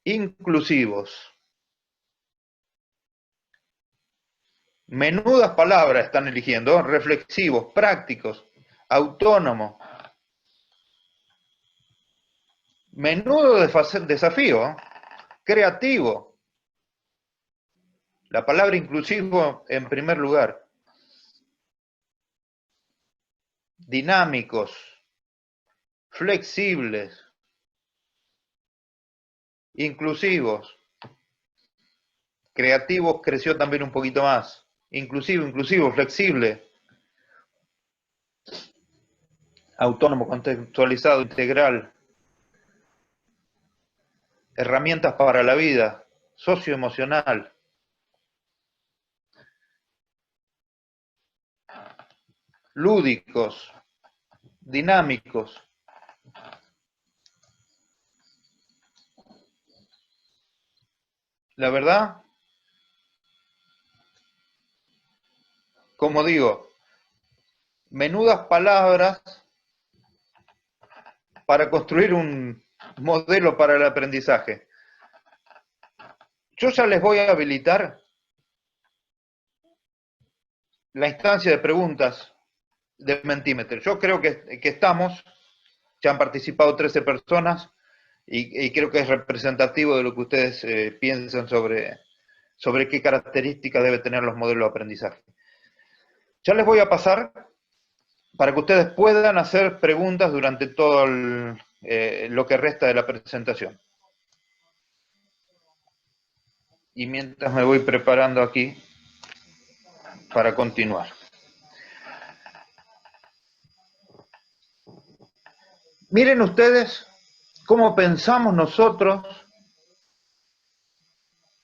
Inclusivos. Menudas palabras están eligiendo. Reflexivos, prácticos, autónomos. Menudo desafío. Creativo. La palabra inclusivo en primer lugar. Dinámicos, flexibles, inclusivos. Creativos creció también un poquito más. Inclusivo, flexible. Autónomo, contextualizado, integral. Herramientas para la vida. Socioemocional. Lúdicos. Dinámicos. La verdad, como digo, menudas palabras para construir un modelo para el aprendizaje. Yo ya les voy a habilitar la instancia de preguntas de Mentimeter. Yo creo que estamos, ya han participado 13 personas y creo que es representativo de lo que ustedes piensan sobre qué características deben tener los modelos de aprendizaje. Ya les voy a pasar para que ustedes puedan hacer preguntas durante todo lo que resta de la presentación. y mientras me voy preparando aquí para continuar. Miren ustedes cómo pensamos nosotros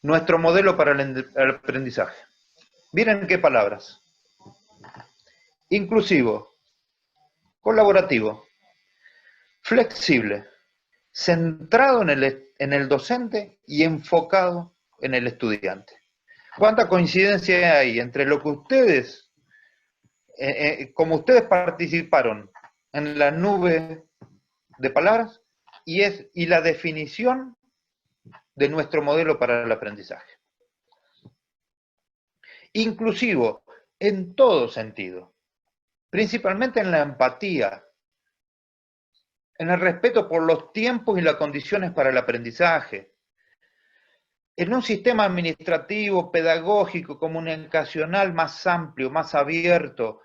nuestro modelo para el aprendizaje. Miren qué palabras. Inclusivo, colaborativo, flexible, centrado en el docente y enfocado en el estudiante. ¿Cuánta coincidencia hay entre lo que ustedes, como ustedes participaron en la nube de palabras y la definición de nuestro modelo para el aprendizaje? Inclusivo en todo sentido, principalmente en la empatía, en el respeto por los tiempos y las condiciones para el aprendizaje, en un sistema administrativo, pedagógico, comunicacional más amplio, más abierto.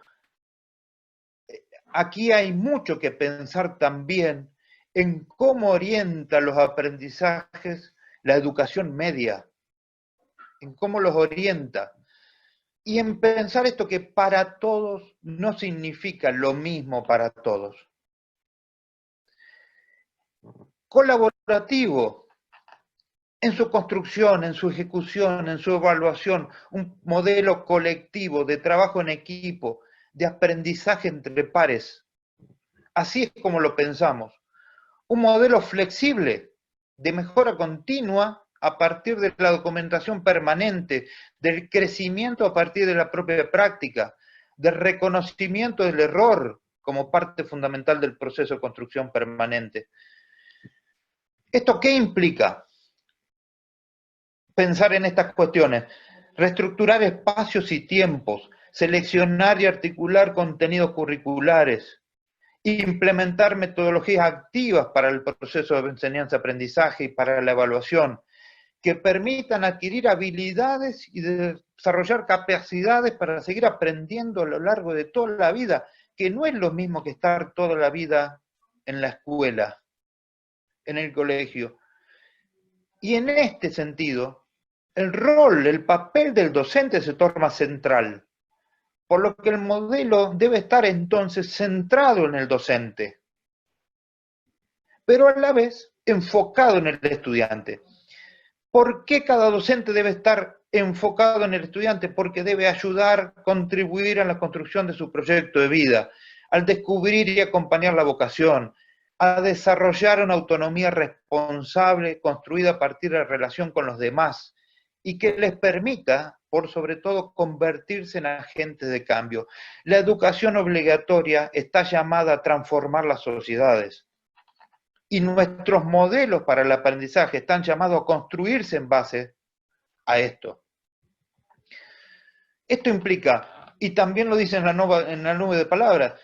Aquí hay mucho que pensar también en cómo orienta los aprendizajes la educación media, en cómo los orienta. Y en pensar esto que para todos no significa lo mismo para todos. Colaborativo en su construcción, en su ejecución, en su evaluación, un modelo colectivo de trabajo en equipo, de aprendizaje entre pares. Así es como lo pensamos. Un modelo flexible de mejora continua a partir de la documentación permanente, del crecimiento a partir de la propia práctica, del reconocimiento del error como parte fundamental del proceso de construcción permanente. ¿Esto qué implica? Pensar en estas cuestiones, reestructurar espacios y tiempos, seleccionar y articular contenidos curriculares, implementar metodologías activas para el proceso de enseñanza-aprendizaje y para la evaluación, que permitan adquirir habilidades y desarrollar capacidades para seguir aprendiendo a lo largo de toda la vida, que no es lo mismo que estar toda la vida en la escuela, en el colegio. Y en este sentido, el rol, el papel del docente se torna central, por lo que el modelo debe estar entonces centrado en el docente, pero a la vez enfocado en el estudiante. ¿Por qué cada docente debe estar enfocado en el estudiante? Porque debe ayudar, contribuir a la construcción de su proyecto de vida, al descubrir y acompañar la vocación, a desarrollar una autonomía responsable construida a partir de la relación con los demás y que les permita, por sobre todo, convertirse en agentes de cambio. La educación obligatoria está llamada a transformar las sociedades. Y nuestros modelos para el aprendizaje están llamados a construirse en base a esto. Esto implica, y también lo dice en la nube de palabras,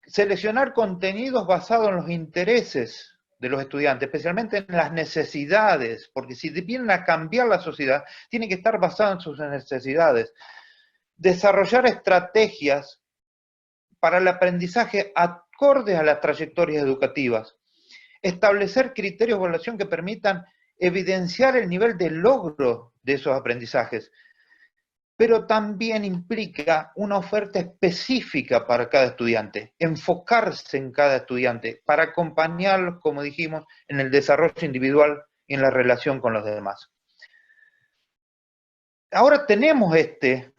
seleccionar contenidos basados en los intereses de los estudiantes, especialmente en las necesidades, porque si vienen a cambiar la sociedad, tiene que estar basado en sus necesidades. Desarrollar estrategias para el aprendizaje acordes a las trayectorias educativas. Establecer criterios de evaluación que permitan evidenciar el nivel de logro de esos aprendizajes, pero también implica una oferta específica para cada estudiante, enfocarse en cada estudiante para acompañarlos, como dijimos, en el desarrollo individual y en la relación con los demás. Ahora tenemos este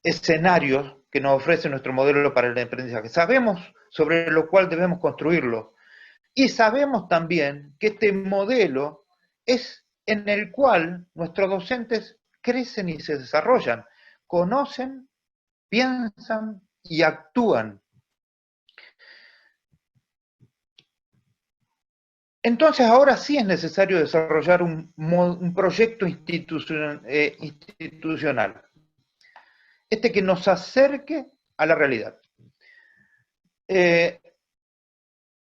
escenario que nos ofrece nuestro modelo para el aprendizaje. Sabemos sobre lo cual debemos construirlo. Y sabemos también que este modelo es en el cual nuestros docentes crecen y se desarrollan, conocen, piensan y actúan. Entonces ahora sí es necesario desarrollar un proyecto institucional, que nos acerque a la realidad.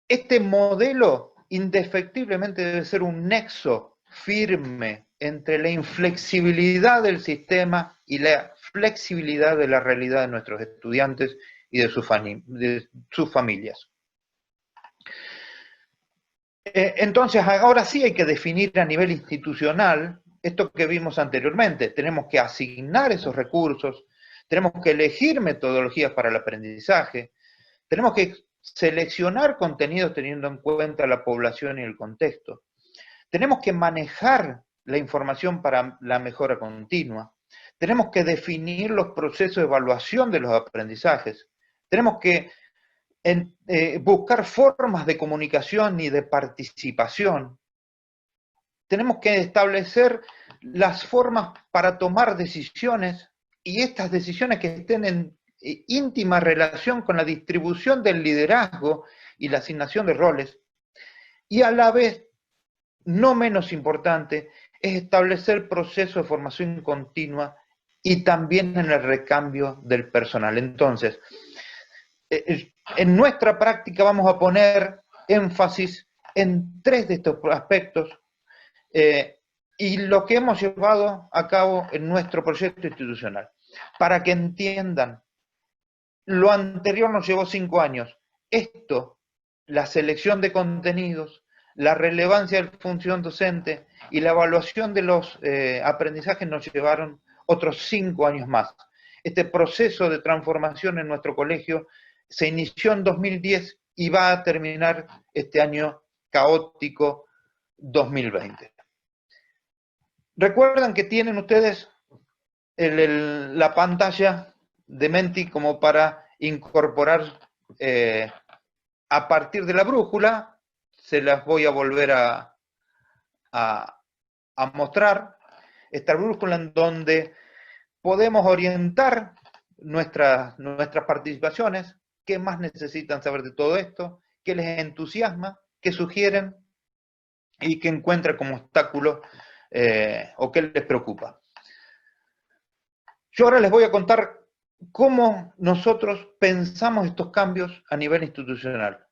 Este modelo indefectiblemente debe ser un nexo firme entre la inflexibilidad del sistema y la flexibilidad de la realidad de nuestros estudiantes y de sus familias. Entonces, ahora sí hay que definir a nivel institucional esto que vimos anteriormente, tenemos que asignar esos recursos, tenemos que elegir metodologías para el aprendizaje, tenemos que seleccionar contenidos teniendo en cuenta la población y el contexto, tenemos que manejar la información para la mejora continua, tenemos que definir los procesos de evaluación de los aprendizajes, tenemos que buscar formas de comunicación y de participación, tenemos que establecer las formas para tomar decisiones y estas decisiones que estén en íntima relación con la distribución del liderazgo y la asignación de roles. Y a la vez, no menos importante, es establecer procesos de formación continua y también en el recambio del personal. Entonces, en nuestra práctica vamos a poner énfasis en 3 de estos aspectos y lo que hemos llevado a cabo en nuestro proyecto institucional. Para que entiendan, lo anterior nos llevó 5 años. Esto, la selección de contenidos, la relevancia de la función docente y la evaluación de los aprendizajes nos llevaron otros 5 años más. Este proceso de transformación en nuestro colegio se inició en 2010 y va a terminar este año caótico 2020. Recuerdan que tienen ustedes la pantalla de Menti como para incorporar a partir de la brújula, se las voy a volver a mostrar, esta brújula en donde podemos orientar nuestras participaciones, qué más necesitan saber de todo esto, qué les entusiasma, qué sugieren y qué encuentran como obstáculo o qué les preocupa. Yo ahora les voy a contar cómo nosotros pensamos estos cambios a nivel institucional.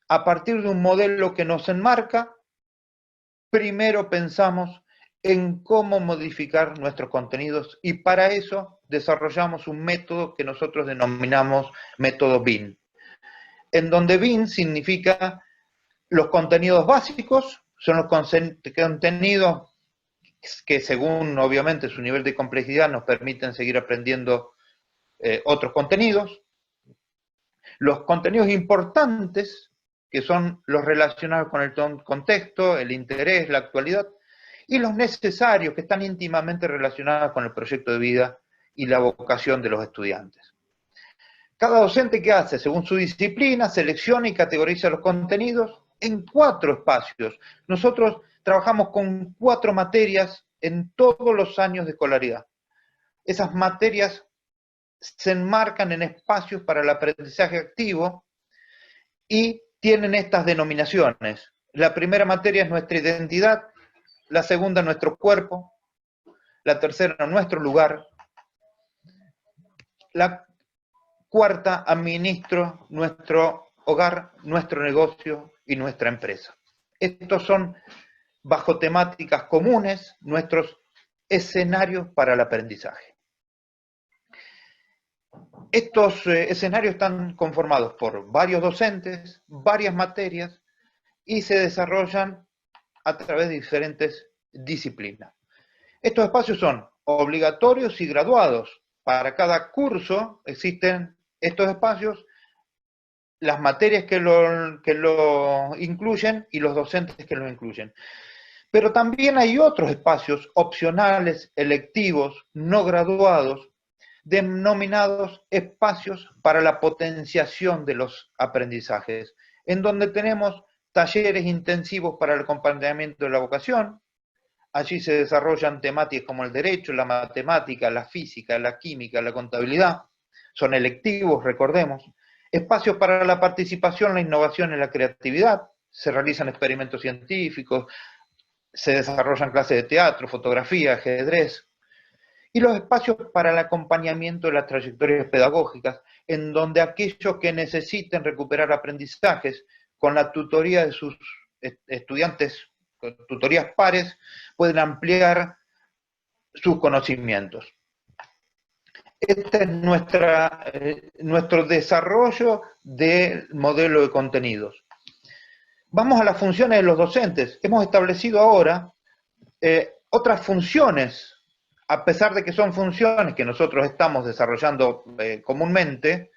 A partir de un modelo que nos enmarca, primero pensamos en cómo modificar nuestros contenidos y para eso desarrollamos un método que nosotros denominamos método BEAN, en donde BEAN significa los contenidos básicos, son los contenidos que según obviamente su nivel de complejidad nos permiten seguir aprendiendo otros contenidos, los contenidos importantes, que son los relacionados con el contexto, el interés, la actualidad, y los necesarios, que están íntimamente relacionados con el proyecto de vida y la vocación de los estudiantes. Cada docente, ¿qué hace? Según su disciplina, selecciona y categoriza los contenidos en 4 espacios. Nosotros trabajamos con 4 materias en todos los años de escolaridad. Esas materias se enmarcan en espacios para el aprendizaje activo y tienen estas denominaciones. La primera materia es nuestra identidad, la segunda nuestro cuerpo, la tercera nuestro lugar, la cuarta administro nuestro hogar, nuestro negocio y nuestra empresa. Estos son, bajo temáticas comunes, nuestros escenarios para el aprendizaje. Estos escenarios están conformados por varios docentes, varias materias, y se desarrollan a través de diferentes disciplinas. Estos espacios son obligatorios y graduados. Para cada curso existen estos espacios, las materias que lo incluyen y los docentes que lo incluyen. Pero también hay otros espacios opcionales, electivos, no graduados, denominados espacios para la potenciación de los aprendizajes, en donde tenemos talleres intensivos para el acompañamiento de la vocación. Allí se desarrollan temáticas como el derecho, la matemática, la física, la química, la contabilidad. Son electivos, recordemos. Espacios para la participación, la innovación y la creatividad. Se realizan experimentos científicos, se desarrollan clases de teatro, fotografía, ajedrez. Y los espacios para el acompañamiento de las trayectorias pedagógicas, en donde aquellos que necesiten recuperar aprendizajes con la tutoría de sus estudiantes, tutorías pares, pueden ampliar sus conocimientos. Este es nuestro desarrollo del modelo de contenidos. Vamos a las funciones de los docentes. Hemos establecido ahora Otras funciones, a pesar de que son funciones que nosotros estamos desarrollando comúnmente,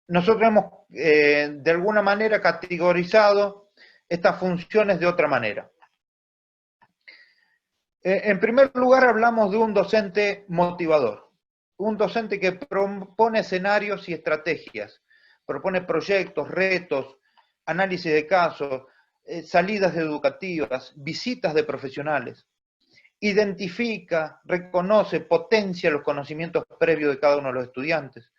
nosotros hemos de alguna manera categorizado estas funciones de otra manera. En primer lugar, hablamos de un docente motivador, un docente que propone escenarios y estrategias, propone proyectos, retos, análisis de casos, salidas educativas, visitas de profesionales, identifica, reconoce, potencia los conocimientos previos de cada uno de los estudiantes,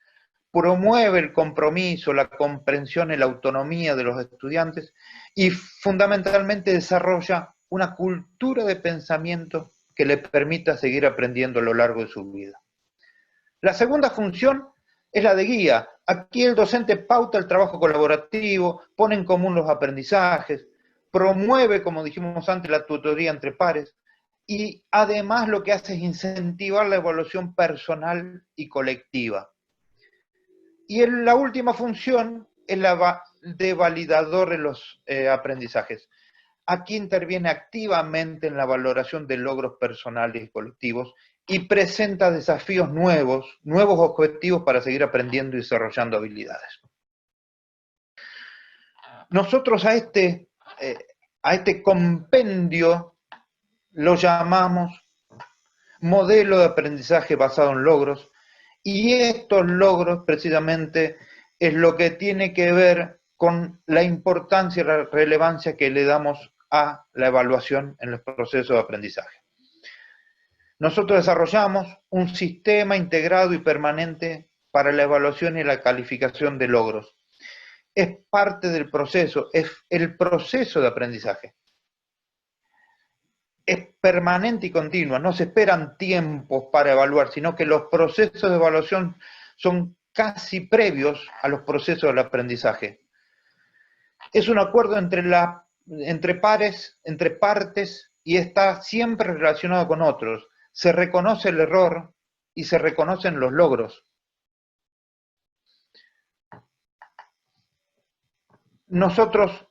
promueve el compromiso, la comprensión y la autonomía de los estudiantes y fundamentalmente desarrolla una cultura de pensamiento que le permita seguir aprendiendo a lo largo de su vida. La segunda función es la de guía. Aquí el docente pauta el trabajo colaborativo, pone en común los aprendizajes, promueve, como dijimos antes, la tutoría entre pares y además lo que hace es incentivar la evaluación personal y colectiva. Y la última función es la de validador de los aprendizajes. Aquí interviene activamente en la valoración de logros personales y colectivos y presenta desafíos nuevos objetivos para seguir aprendiendo y desarrollando habilidades. Nosotros a este compendio lo llamamos modelo de aprendizaje basado en logros, y estos logros precisamente es lo que tiene que ver con la importancia y la relevancia que le damos a la evaluación en los procesos de aprendizaje. Nosotros desarrollamos un sistema integrado y permanente para la evaluación y la calificación de logros. Es parte del proceso, es el proceso de aprendizaje. Es permanente y continua, no se esperan tiempos para evaluar, sino que los procesos de evaluación son casi previos a los procesos del aprendizaje. Es un acuerdo entre pares, entre partes, y está siempre relacionado con otros. Se reconoce el error y se reconocen los logros. Nosotros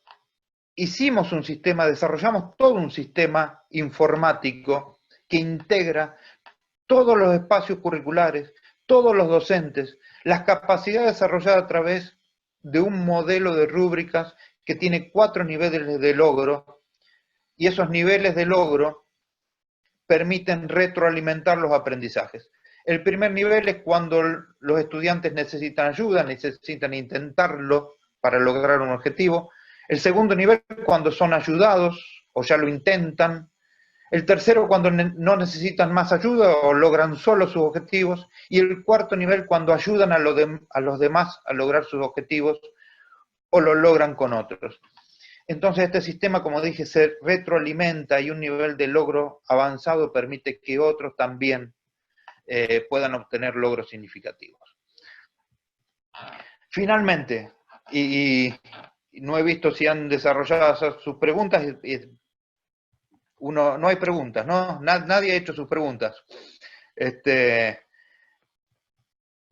hicimos un sistema, desarrollamos todo un sistema informático que integra todos los espacios curriculares, todos los docentes, las capacidades desarrolladas a través de un modelo de rúbricas que tiene 4 niveles de logro, y esos niveles de logro permiten retroalimentar los aprendizajes. El primer nivel es cuando los estudiantes necesitan ayuda, necesitan intentarlo para lograr un objetivo. El segundo nivel, cuando son ayudados o ya lo intentan. El tercero, cuando no necesitan más ayuda o logran solo sus objetivos. Y el cuarto nivel, cuando ayudan a los demás a lograr sus objetivos o lo logran con otros. Entonces este sistema, como dije, se retroalimenta y un nivel de logro avanzado permite que otros también puedan obtener logros significativos. Finalmente, y no he visto si han desarrollado sus preguntas, no hay preguntas, ¿no? Nadie ha hecho sus preguntas.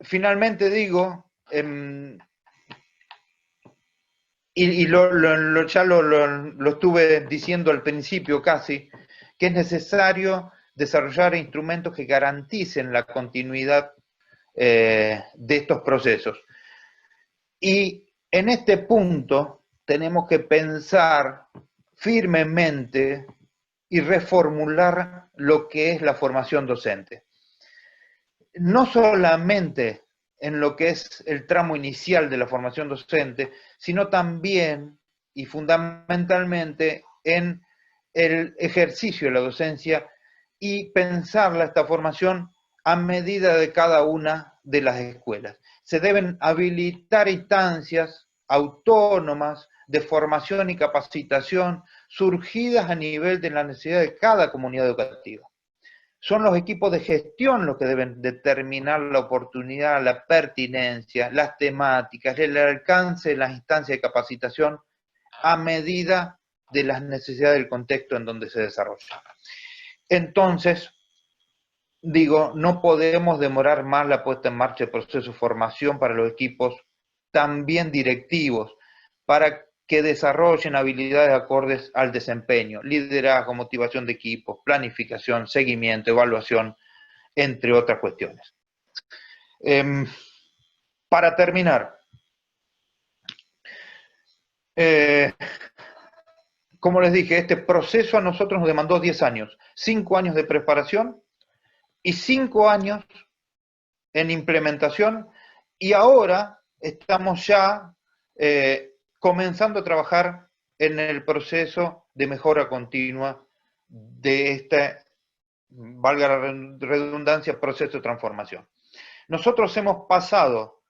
Finalmente digo, ya lo estuve diciendo al principio casi, que es necesario desarrollar instrumentos que garanticen la continuidad de estos procesos. Y en este punto tenemos que pensar firmemente y reformular lo que es la formación docente. No solamente en lo que es el tramo inicial de la formación docente, sino también y fundamentalmente en el ejercicio de la docencia y pensarla esta formación a medida de cada una de las escuelas. Se deben habilitar instancias autónomas de formación y capacitación surgidas a nivel de la necesidad de cada comunidad educativa. Son los equipos de gestión los que deben determinar la oportunidad, la pertinencia, las temáticas, el alcance de las instancias de capacitación a medida de las necesidades del contexto en donde se desarrolla. Entonces, digo, no podemos demorar más la puesta en marcha del proceso de formación para los equipos también directivos, para que desarrollen habilidades acordes al desempeño, liderazgo, motivación de equipos, planificación, seguimiento, evaluación, entre otras cuestiones. Para terminar, como les dije, este proceso a nosotros nos demandó 10 años, 5 años de preparación y 5 años en implementación, y ahora estamos ya comenzando a trabajar en el proceso de mejora continua de este, valga la redundancia, proceso de transformación. Nosotros hemos pasado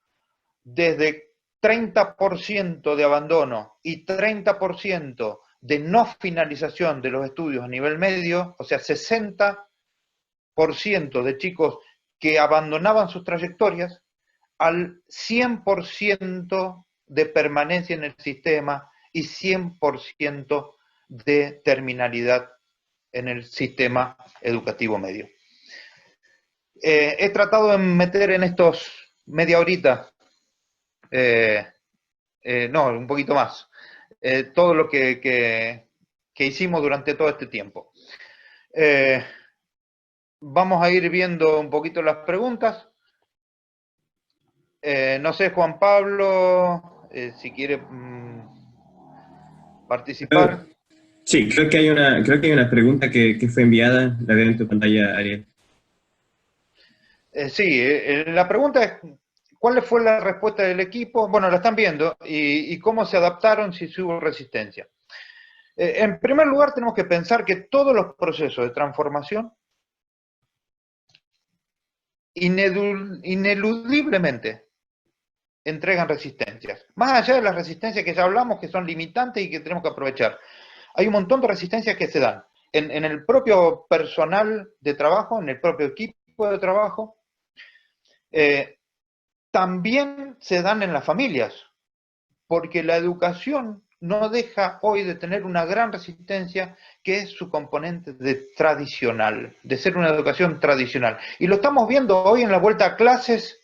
desde 30% de abandono y 30% de no finalización de los estudios a nivel medio, o sea, 60% de chicos que abandonaban sus trayectorias, al 100% de permanencia en el sistema y 100% de terminalidad en el sistema educativo medio. He tratado de meter en estos media horita, no, un poquito más, todo lo que hicimos durante todo este tiempo. Vamos a ir viendo un poquito las preguntas. No sé, Juan Pablo, si quiere participar. Sí, creo que hay una pregunta que fue enviada. La veo en tu pantalla, Ariel. Sí, la pregunta es, ¿cuál fue la respuesta del equipo? Bueno, la están viendo, y cómo se adaptaron si hubo resistencia. En primer lugar, tenemos que pensar que todos los procesos de transformación ineludiblemente entregan resistencias. Más allá de las resistencias que ya hablamos, que son limitantes y que tenemos que aprovechar. Hay un montón de resistencias que se dan en el propio personal de trabajo, en el propio equipo de trabajo. También se dan en las familias, porque la educación no deja hoy de tener una gran resistencia, que es su componente tradicional, de ser una educación tradicional. Y lo estamos viendo hoy en la vuelta a clases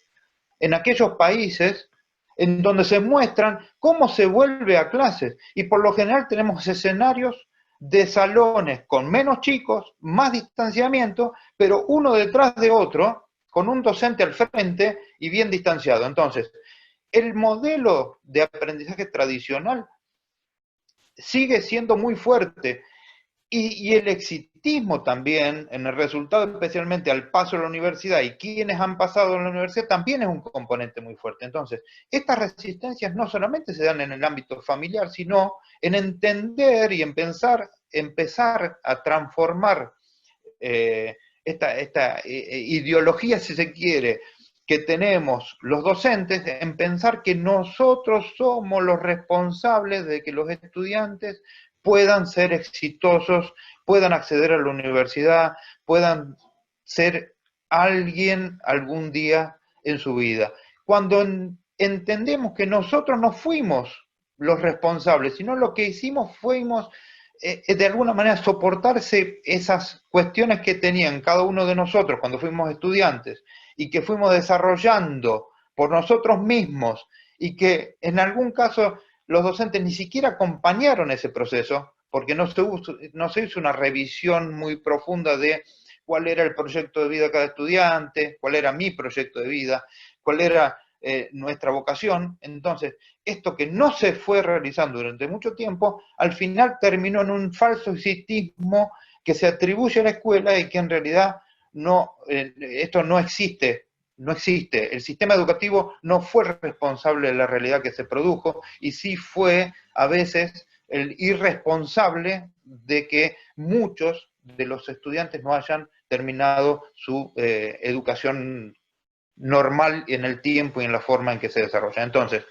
en aquellos países en donde se muestran cómo se vuelve a clases. Y por lo general tenemos escenarios de salones con menos chicos, más distanciamiento, pero uno detrás de otro, con un docente al frente y bien distanciado. Entonces, el modelo de aprendizaje tradicional sigue siendo muy fuerte, y el exitismo también, en el resultado, especialmente al paso a la universidad, y quienes han pasado en la universidad, también es un componente muy fuerte. Entonces, estas resistencias no solamente se dan en el ámbito familiar, sino en entender y en empezar a transformar esta ideología, si se quiere, que tenemos los docentes, en pensar que nosotros somos los responsables de que los estudiantes puedan ser exitosos, puedan acceder a la universidad, puedan ser alguien algún día en su vida. Cuando entendemos que nosotros no fuimos los responsables, sino lo que hicimos fuimos de alguna manera soportarse esas cuestiones que tenían cada uno de nosotros cuando fuimos estudiantes, y que fuimos desarrollando por nosotros mismos, y que en algún caso los docentes ni siquiera acompañaron ese proceso, porque no se hizo una revisión muy profunda de cuál era el proyecto de vida de cada estudiante, cuál era mi proyecto de vida, cuál era nuestra vocación. Entonces, esto que no se fue realizando durante mucho tiempo, al final terminó en un falso exitismo que se atribuye a la escuela, y que en realidad no, esto no existe. No existe. El sistema educativo no fue responsable de la realidad que se produjo, y sí fue a veces el irresponsable de que muchos de los estudiantes no hayan terminado su educación normal en el tiempo y en la forma en que se desarrolla. Entonces,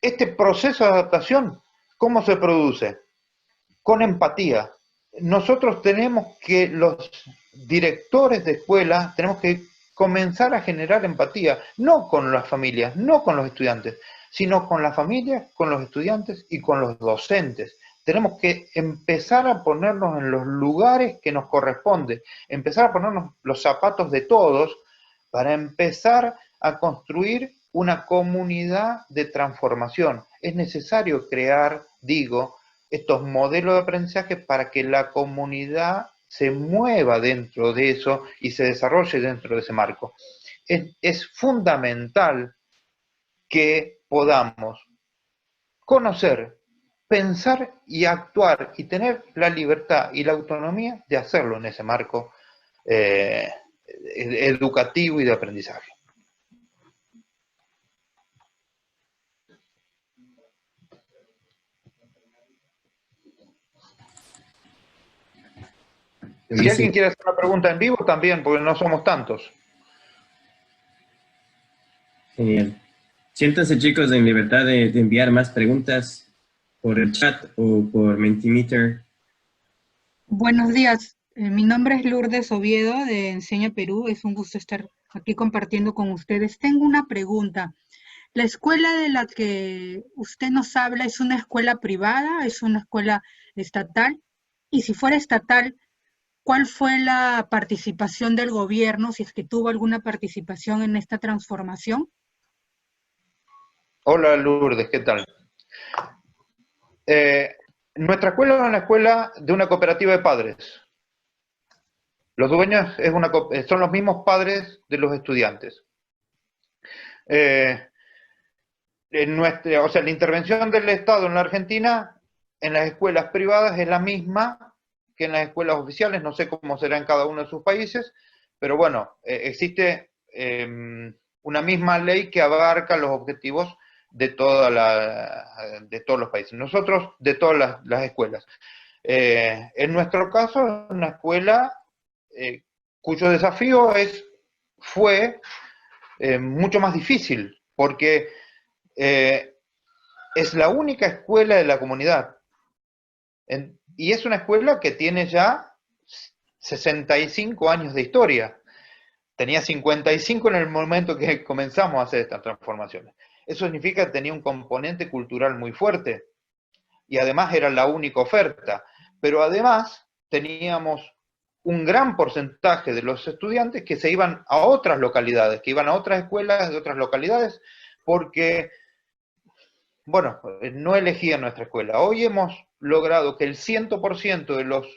este proceso de adaptación, ¿cómo se produce? Con empatía. Nosotros tenemos que, los directores de escuela, tenemos que comenzar a generar empatía, no con las familias, no con los estudiantes, sino con las familias, con los estudiantes y con los docentes. Tenemos que empezar a ponernos en los lugares que nos corresponde, empezar a ponernos los zapatos de todos, para empezar a construir una comunidad de transformación. es necesario crear, digo, estos modelos de aprendizaje para que la comunidad se mueva dentro de eso y se desarrolle dentro de ese marco. Es fundamental que podamos conocer, pensar y actuar y tener la libertad y la autonomía de hacerlo en ese marco educativo y de aprendizaje. Si alguien quiere hacer una pregunta en vivo, también, porque no somos tantos. Genial. Siéntanse, chicos, en libertad de enviar más preguntas por el chat o por Mentimeter. Buenos días, mi nombre es Lourdes Oviedo de Enseña Perú. Es un gusto estar aquí compartiendo con ustedes. Tengo una pregunta. ¿La escuela de la que usted nos habla es una escuela privada, es una escuela estatal? Y si fuera estatal, ¿cuál fue la participación del gobierno, si es que tuvo alguna participación en esta transformación? Hola Lourdes, ¿qué tal? Nuestra escuela es una escuela de una cooperativa de padres. Los dueños son los mismos padres de los estudiantes. O sea, la intervención del Estado en la Argentina en las escuelas privadas es la misma que en las escuelas oficiales, no sé cómo será en cada uno de sus países, pero bueno, existe una misma ley que abarca los objetivos de todos los países. Nosotros, de todas las escuelas. En nuestro caso, es una escuela cuyo desafío fue mucho más difícil, porque es la única escuela de la comunidad. Y es una escuela que tiene ya 65 años de historia. Tenía 55 en el momento que comenzamos a hacer estas transformaciones. Eso significa que tenía un componente cultural muy fuerte. Y además era la única oferta. Pero además teníamos un gran porcentaje de los estudiantes que se iban a otras localidades, que iban a otras escuelas de otras localidades, porque, bueno, no elegían nuestra escuela. Hoy hemos logrado que el 100% de los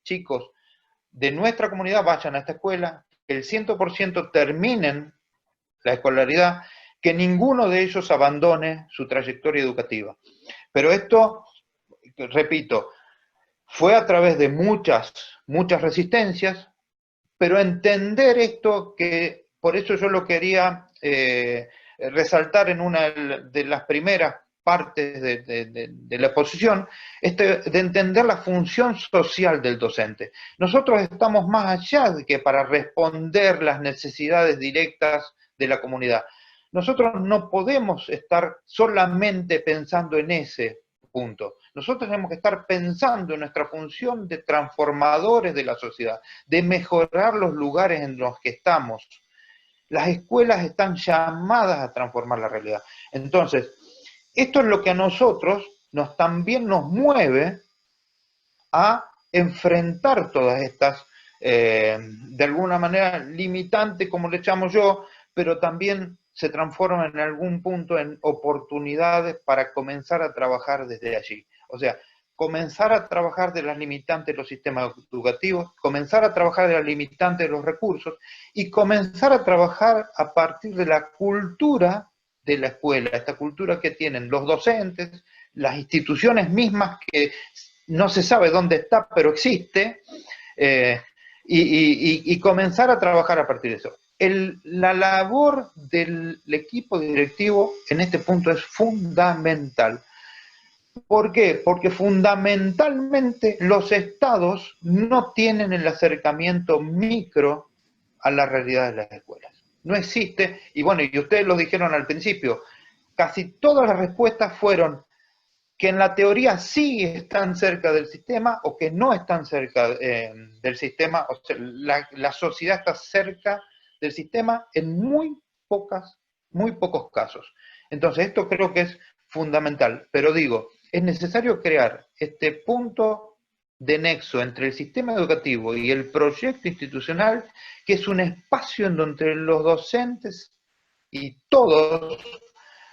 chicos de nuestra comunidad vayan a esta escuela, que el 100% terminen la escolaridad, que ninguno de ellos abandone su trayectoria educativa. Pero esto, repito, fue a través de muchas resistencias, pero entender esto, que por eso yo lo quería resaltar en una de las primeras partes de la exposición, de entender la función social del docente. Nosotros estamos más allá de que para responder las necesidades directas de la comunidad. Nosotros no podemos estar solamente pensando en ese punto. Nosotros tenemos que estar pensando en nuestra función de transformadores de la sociedad, de mejorar los lugares en los que estamos. Las escuelas están llamadas a transformar la realidad. Entonces, esto es lo que a nosotros también nos mueve a enfrentar todas estas, de alguna manera, limitantes, como le llamo yo, pero también se transforman en algún punto en oportunidades para comenzar a trabajar desde allí. O sea, comenzar a trabajar de las limitantes de los sistemas educativos, comenzar a trabajar de las limitantes de los recursos y comenzar a trabajar a partir de la cultura de la escuela, esta cultura que tienen los docentes, las instituciones mismas que no se sabe dónde está, pero existe, y comenzar a trabajar a partir de eso. La labor del equipo directivo en este punto es fundamental. ¿Por qué? Porque fundamentalmente los estados no tienen el acercamiento micro a la realidad de las escuelas. No existe, y bueno, y ustedes lo dijeron al principio, casi todas las respuestas fueron que en la teoría sí están cerca del sistema o que no están cerca del sistema, o sea, la sociedad está cerca del sistema en muy pocos casos. Entonces esto creo que es fundamental, pero digo, es necesario crear este punto de nexo entre el sistema educativo y el proyecto institucional, que es un espacio en donde los docentes y todos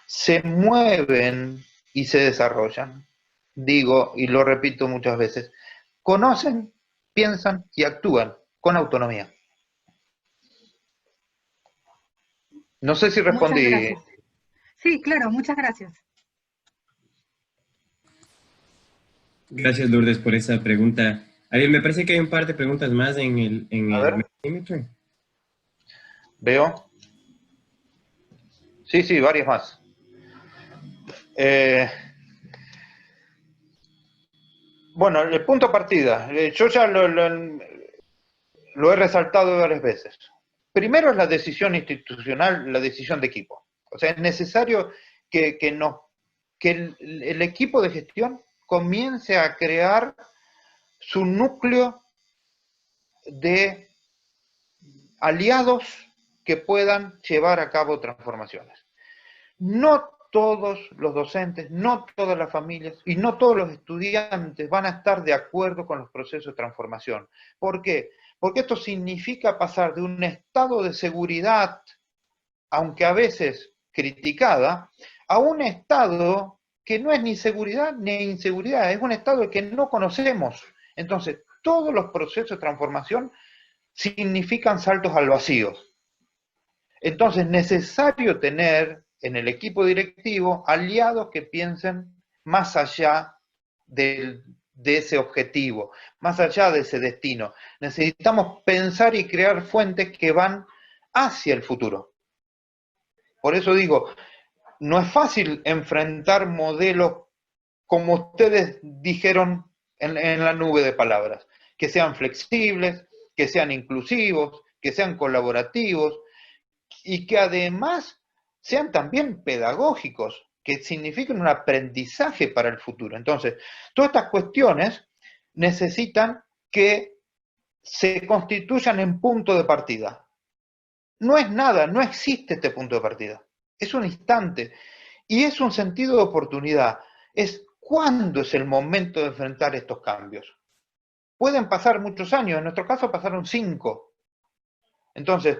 se mueven y se desarrollan. Digo, y lo repito muchas veces, conocen, piensan y actúan con autonomía. No sé si Muchas respondí. gracias. Sí, claro, muchas gracias. Gracias, Lourdes, por esa pregunta. Ariel, me parece que hay un par de preguntas más en A el ver, Mentimeter. veo. Sí, sí, varias más. Bueno, el punto de partida. Yo ya lo he resaltado varias veces. Primero es la decisión institucional, la decisión de equipo. O sea, es necesario que el equipo de gestión comience a crear su núcleo de aliados que puedan llevar a cabo transformaciones. No todos los docentes, no todas las familias y no todos los estudiantes van a estar de acuerdo con los procesos de transformación. ¿Por qué? Porque esto significa pasar de un estado de seguridad, aunque a veces criticada, a un estado que no es ni seguridad ni inseguridad, es un estado que no conocemos. Entonces, todos los procesos de transformación significan saltos al vacío. Entonces, es necesario tener en el equipo directivo aliados que piensen más allá de ese objetivo, más allá de ese destino. Necesitamos pensar y crear fuentes que van hacia el futuro. Por eso digo, no es fácil enfrentar modelos como ustedes dijeron en la nube de palabras, que sean flexibles, que sean inclusivos, que sean colaborativos, y que además sean también pedagógicos, que signifiquen un aprendizaje para el futuro. Entonces, todas estas cuestiones necesitan que se constituyan en punto de partida. No es nada, no existe este punto de partida. Es un instante y es un sentido de oportunidad. Es cuándo es el momento de enfrentar estos cambios. Pueden pasar muchos años, en nuestro caso pasaron 5. Entonces,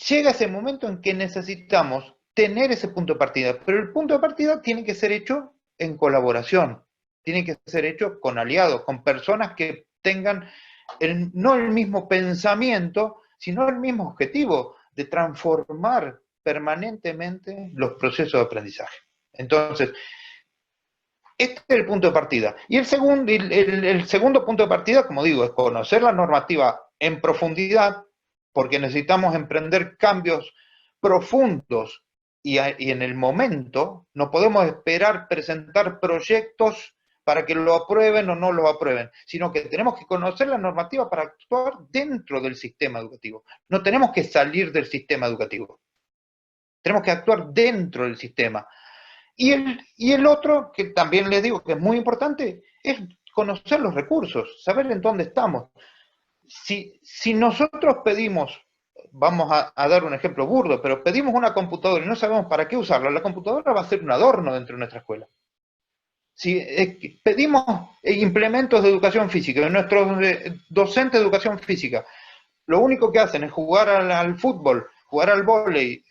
llega ese momento en que necesitamos tener ese punto de partida, pero el punto de partida tiene que ser hecho en colaboración, tiene que ser hecho con aliados, con personas que tengan no el mismo pensamiento, sino el mismo objetivo de transformar permanentemente los procesos de aprendizaje. Entonces, este es el punto de partida. Y el segundo punto de partida, como digo, es conocer la normativa en profundidad, porque necesitamos emprender cambios profundos y en el momento no podemos esperar presentar proyectos para que lo aprueben o no lo aprueben, sino que tenemos que conocer la normativa para actuar dentro del sistema educativo. No tenemos que salir del sistema educativo. Tenemos que actuar dentro del sistema. Y el otro, que también les digo que es muy importante, es conocer los recursos, saber en dónde estamos. Si nosotros pedimos, vamos a dar un ejemplo burdo, pero pedimos una computadora y no sabemos para qué usarla, la computadora va a ser un adorno dentro de nuestra escuela. Si pedimos implementos de educación física, nuestros docentes de educación física, lo único que hacen es jugar al fútbol, jugar al vóley,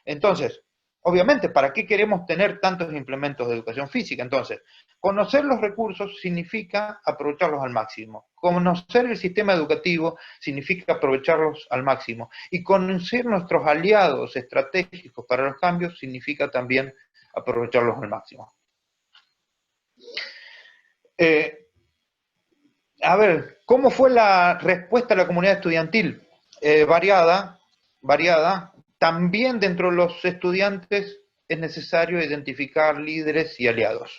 entonces, obviamente, ¿para qué queremos tener tantos implementos de educación física? Entonces, conocer los recursos significa aprovecharlos al máximo. Conocer el sistema educativo significa aprovecharlos al máximo. Y conocer nuestros aliados estratégicos para los cambios significa también aprovecharlos al máximo. A ver, ¿cómo fue la respuesta a la comunidad estudiantil? Variada. También dentro de los estudiantes es necesario identificar líderes y aliados.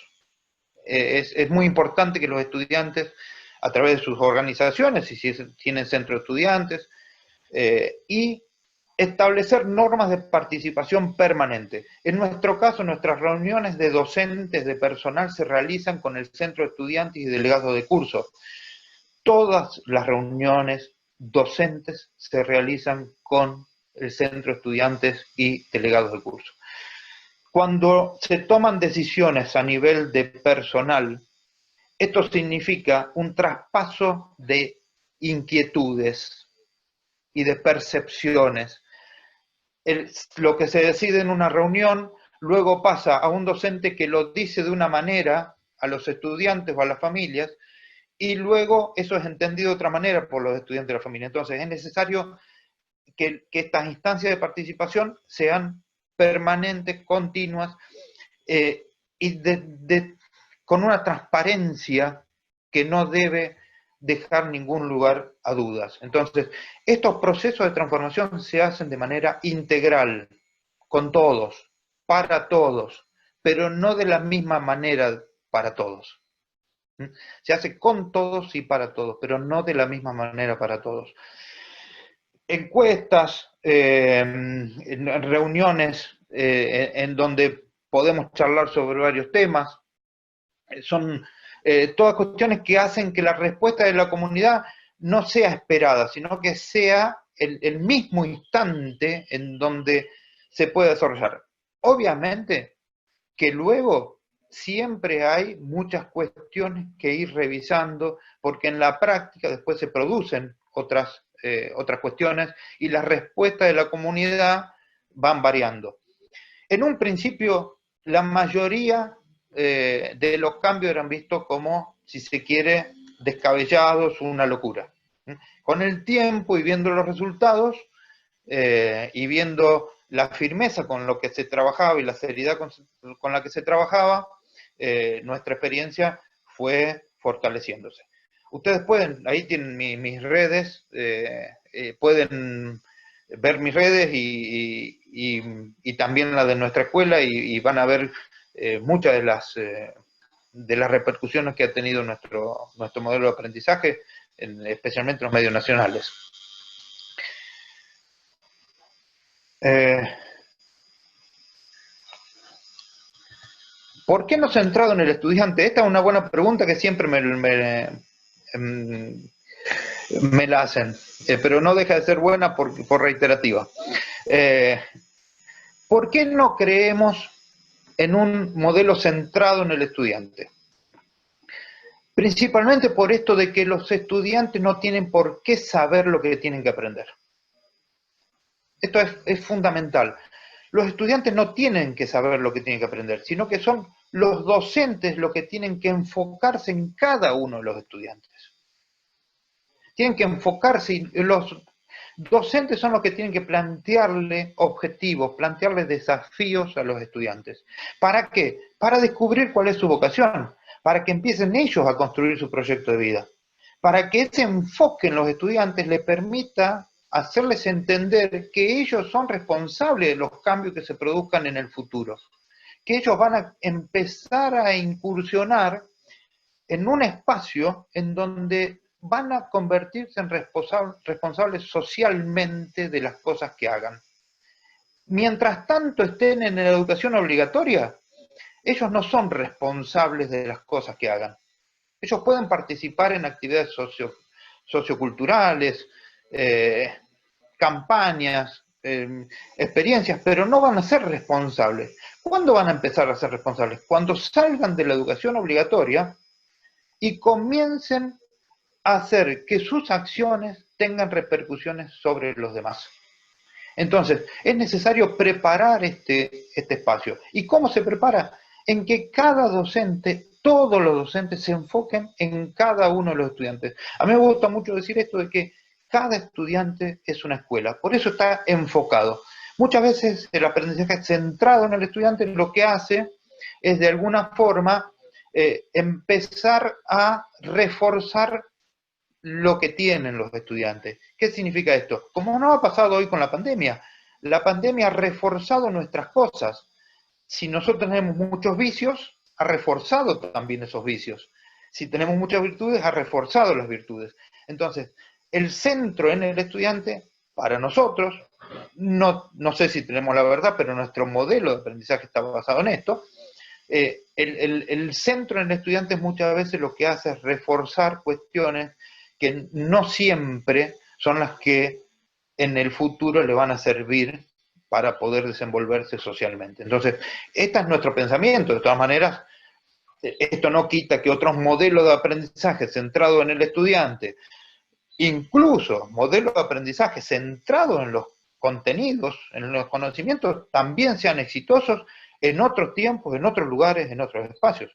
Es muy importante que los estudiantes, a través de sus organizaciones, si tienen centro de estudiantes, y establecer normas de participación permanente. En nuestro caso, nuestras reuniones de docentes, de personal, se realizan con el centro de estudiantes y delegados de curso. Todas las reuniones docentes se realizan con el centro de estudiantes y delegados de curso. Cuando se toman decisiones a nivel de personal, esto significa un traspaso de inquietudes y de percepciones. Lo que se decide en una reunión luego pasa a un docente que lo dice de una manera a los estudiantes o a las familias, y luego eso es entendido de otra manera por los estudiantes y la familia. Entonces es necesario que estas instancias de participación sean permanentes, continuas, y con una transparencia que no debe dejar ningún lugar a dudas. Entonces, estos procesos de transformación se hacen de manera integral, con todos, para todos, pero no de la misma manera para todos. Se hace con todos y para todos, pero no de la misma manera para todos. Encuestas, reuniones en donde podemos charlar sobre varios temas, son todas cuestiones que hacen que la respuesta de la comunidad no sea esperada, sino que sea el mismo instante en donde se puede desarrollar. Obviamente que luego siempre hay muchas cuestiones que ir revisando, porque en la práctica después se producen otras cuestiones y las respuestas de la comunidad van variando. En un principio, la mayoría de los cambios eran vistos como, si se quiere, descabellados, una locura. Con el tiempo y viendo los resultados y viendo la firmeza con lo que se trabajaba y la seriedad con la que se trabajaba, nuestra experiencia fue fortaleciéndose. Ustedes pueden, ahí tienen mis redes, pueden ver mis redes y también la de nuestra escuela y van a ver muchas de las repercusiones que ha tenido nuestro modelo de aprendizaje, especialmente en los medios nacionales. ¿Por qué no centrado en el estudiante? Esta es una buena pregunta que siempre me la hacen, pero no deja de ser buena por reiterativa. ¿Por qué no creemos en un modelo centrado en el estudiante? Principalmente por esto de que los estudiantes no tienen por qué saber lo que tienen que aprender. Esto es fundamental. Los estudiantes no tienen que saber lo que tienen que aprender, sino que son los docentes los que tienen que enfocarse en cada uno de los estudiantes. Tienen que enfocarse, y los docentes son los que tienen que plantearle objetivos, plantearle desafíos a los estudiantes. ¿Para qué? Para descubrir cuál es su vocación, para que empiecen ellos a construir su proyecto de vida, para que ese enfoque en los estudiantes les permita hacerles entender que ellos son responsables de los cambios que se produzcan en el futuro, que ellos van a empezar a incursionar en un espacio en donde van a convertirse en responsables socialmente de las cosas que hagan. Mientras tanto estén en la educación obligatoria, ellos no son responsables de las cosas que hagan. Ellos pueden participar en actividades socioculturales, campañas, experiencias, pero no van a ser responsables. ¿Cuándo van a empezar a ser responsables? Cuando salgan de la educación obligatoria y comiencen a hacer que sus acciones tengan repercusiones sobre los demás. Entonces, es necesario preparar este espacio. ¿Y cómo se prepara? En que cada docente, todos los docentes se enfoquen en cada uno de los estudiantes. A mí me gusta mucho decir esto de que cada estudiante es una escuela, por eso está enfocado. Muchas veces el aprendizaje centrado en el estudiante lo que hace es de alguna forma empezar a reforzar lo que tienen los estudiantes. ¿Qué significa esto? Como nos ha pasado hoy con la pandemia ha reforzado nuestras cosas. Si nosotros tenemos muchos vicios, ha reforzado también esos vicios. Si tenemos muchas virtudes, ha reforzado las virtudes. Entonces, el centro en el estudiante, para nosotros, no sé si tenemos la verdad, pero nuestro modelo de aprendizaje está basado en esto, el centro en el estudiante muchas veces lo que hace es reforzar cuestiones que no siempre son las que en el futuro le van a servir para poder desenvolverse socialmente. Entonces, este es nuestro pensamiento. De todas maneras, esto no quita que otros modelos de aprendizaje centrados en el estudiante, incluso modelos de aprendizaje centrados en los contenidos, en los conocimientos, también sean exitosos en otros tiempos, en otros lugares, en otros espacios.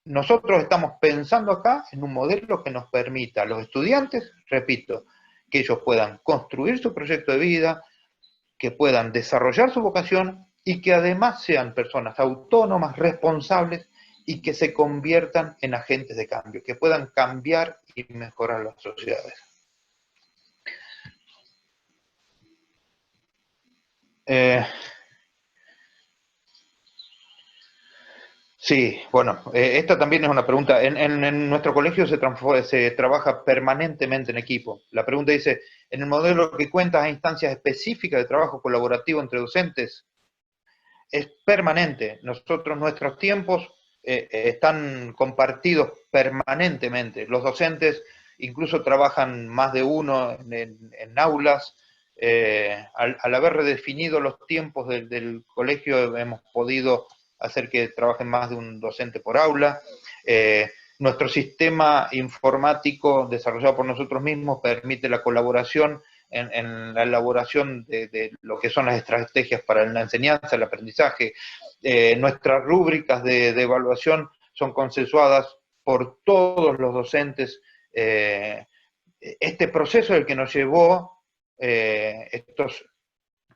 Nosotros estamos pensando acá en un modelo que nos permita a los estudiantes, repito, que ellos puedan construir su proyecto de vida, que puedan desarrollar su vocación y que además sean personas autónomas, responsables y que se conviertan en agentes de cambio, que puedan cambiar y mejorar las sociedades. Sí, bueno, esta también es una pregunta. En nuestro colegio se trabaja permanentemente en equipo. La pregunta dice, ¿en el modelo que cuentas hay instancias específicas de trabajo colaborativo entre docentes? Es permanente. Nuestros tiempos están compartidos permanentemente. Los docentes incluso trabajan más de uno en aulas. Al haber redefinido los tiempos del colegio, hemos podido hacer que trabajen más de un docente por aula. Nuestro sistema informático desarrollado por nosotros mismos permite la colaboración en la elaboración de lo que son las estrategias para la enseñanza, el aprendizaje. Nuestras rúbricas de evaluación son consensuadas por todos los docentes. Este proceso es el que nos llevó estos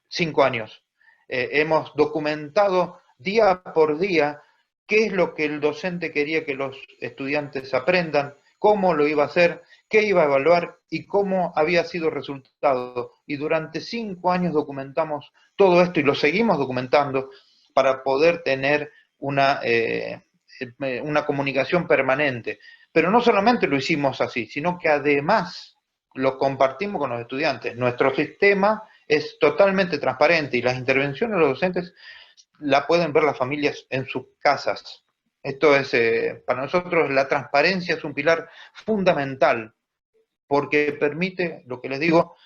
5 años. Hemos documentado día por día qué es lo que el docente quería que los estudiantes aprendan, cómo lo iba a hacer, qué iba a evaluar y cómo había sido el resultado. Y durante 5 años documentamos todo esto y lo seguimos documentando para poder tener una comunicación permanente. Pero no solamente lo hicimos así, sino que además lo compartimos con los estudiantes. Nuestro sistema es totalmente transparente y las intervenciones de los docentes la pueden ver las familias en sus casas. Esto es, para nosotros la transparencia es un pilar fundamental porque permite, lo que les digo,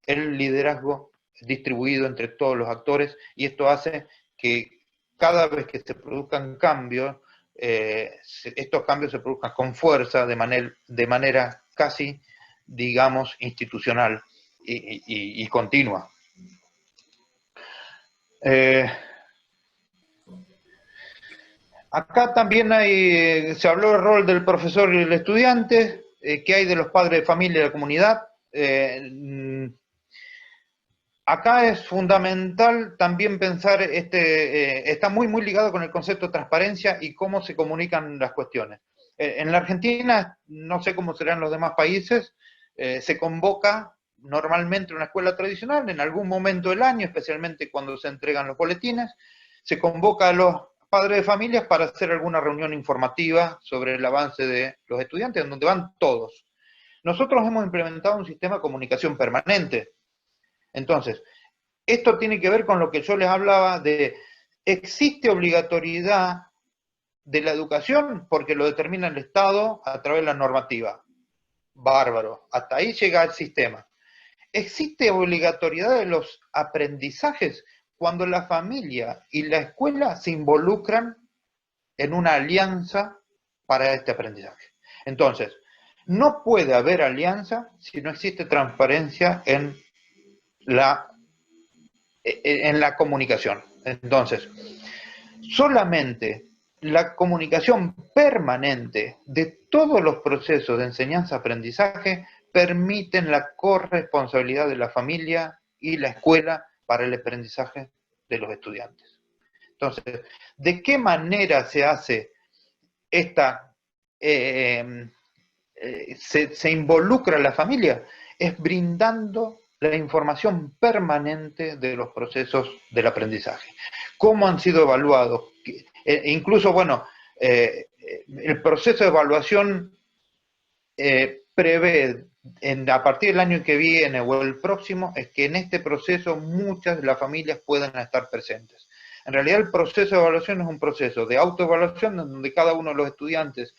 el liderazgo distribuido entre todos los actores y esto hace que cada vez que se produzcan cambios, estos cambios se produzcan con fuerza, de manera casi, digamos, institucional y continua. Acá también se habló del rol del profesor y el estudiante, qué hay de los padres de familia y de la comunidad. Acá es fundamental también pensar, está muy ligado con el concepto de transparencia y cómo se comunican las cuestiones. En la Argentina, no sé cómo serán los demás países, se convoca normalmente una escuela tradicional en algún momento del año, especialmente cuando se entregan los boletines, se convoca a los padres de familias para hacer alguna reunión informativa sobre el avance de los estudiantes, en donde van todos. Nosotros hemos implementado un sistema de comunicación permanente. Entonces, esto tiene que ver con lo que yo les hablaba de, ¿existe obligatoriedad de la educación? Porque lo determina el Estado a través de la normativa. Bárbaro, hasta ahí llega el sistema. ¿Existe obligatoriedad de los aprendizajes? Cuando la familia y la escuela se involucran en una alianza para este aprendizaje. Entonces, no puede haber alianza si no existe transparencia en la comunicación. Entonces, solamente la comunicación permanente de todos los procesos de enseñanza-aprendizaje permiten la corresponsabilidad de la familia y la escuela para el aprendizaje de los estudiantes. Entonces, ¿de qué manera se hace esta, se involucra la familia? Es brindando la información permanente de los procesos del aprendizaje. ¿Cómo han sido evaluados? Incluso, bueno, el proceso de evaluación prevé, a partir del año que viene o el próximo, es que en este proceso muchas de las familias puedan estar presentes. En realidad el proceso de evaluación es un proceso de autoevaluación donde cada uno de los estudiantes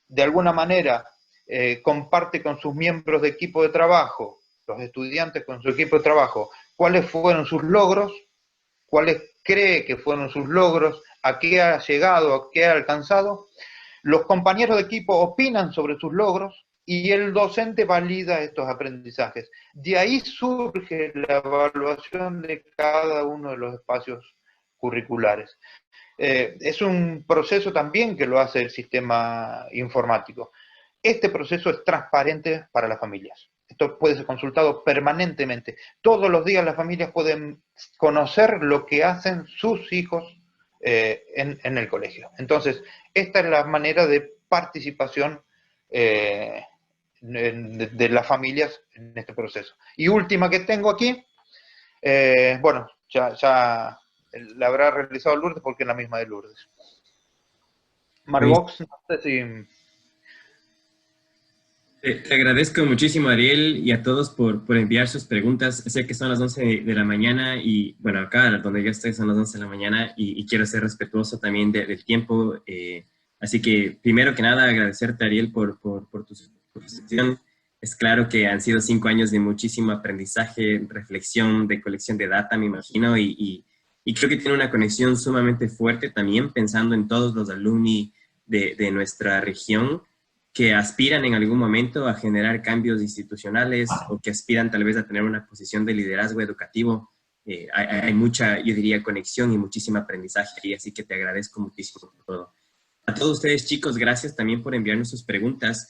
de alguna manera comparte con sus miembros de equipo de trabajo, los estudiantes con su equipo de trabajo, cuáles fueron sus logros, cuáles cree que fueron sus logros, a qué ha llegado, a qué ha alcanzado. Los compañeros de equipo opinan sobre sus logros y el docente valida estos aprendizajes. De ahí surge la evaluación de cada uno de los espacios curriculares. Es un proceso también que lo hace el sistema informático. Este proceso es transparente para las familias. Esto puede ser consultado permanentemente. Todos los días las familias pueden conocer lo que hacen sus hijos en el colegio. Entonces, esta es la manera de participación de las familias en este proceso. Y última que tengo aquí, bueno, ya la habrá realizado Lourdes porque es la misma de Lourdes. Marvox, no sé si... Te agradezco muchísimo, Ariel, y a todos por enviar sus preguntas. Sé que son las 11 de la mañana y, bueno, acá donde yo estoy son las 11 de la mañana y quiero ser respetuoso también del tiempo. Así que, primero que nada, agradecerte, Ariel, por tu sesión. Es claro que han sido 5 años de muchísimo aprendizaje, reflexión, de colección de data, me imagino, y creo que tiene una conexión sumamente fuerte también pensando en todos los alumni de nuestra región que aspiran en algún momento a generar cambios institucionales o que aspiran tal vez a tener una posición de liderazgo educativo. Hay mucha, yo diría, conexión y muchísimo aprendizaje ahí, así que te agradezco muchísimo por todo. A todos ustedes, chicos, gracias también por enviarnos sus preguntas.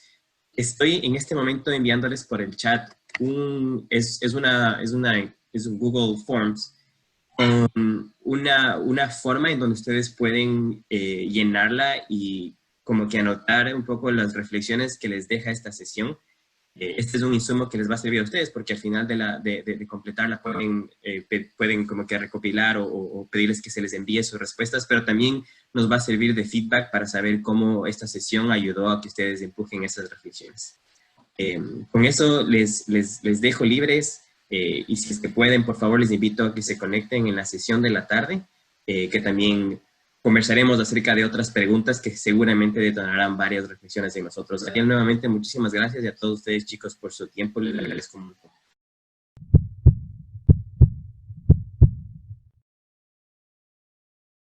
Estoy en este momento enviándoles por el chat es un Google Forms, una forma en donde ustedes pueden llenarla y como que anotar un poco las reflexiones que les deja esta sesión. Este es un insumo que les va a servir a ustedes porque al final de completarla pueden como que recopilar o pedirles que se les envíe sus respuestas, pero también nos va a servir de feedback para saber cómo esta sesión ayudó a que ustedes empujen esas reflexiones. Con eso les dejo libres y si es que pueden, por favor, les invito a que se conecten en la sesión de la tarde, que también conversaremos acerca de otras preguntas que seguramente detonarán varias reflexiones en nosotros. Ariel, nuevamente, muchísimas gracias y a todos ustedes, chicos, por su tiempo. Les agradezco mucho.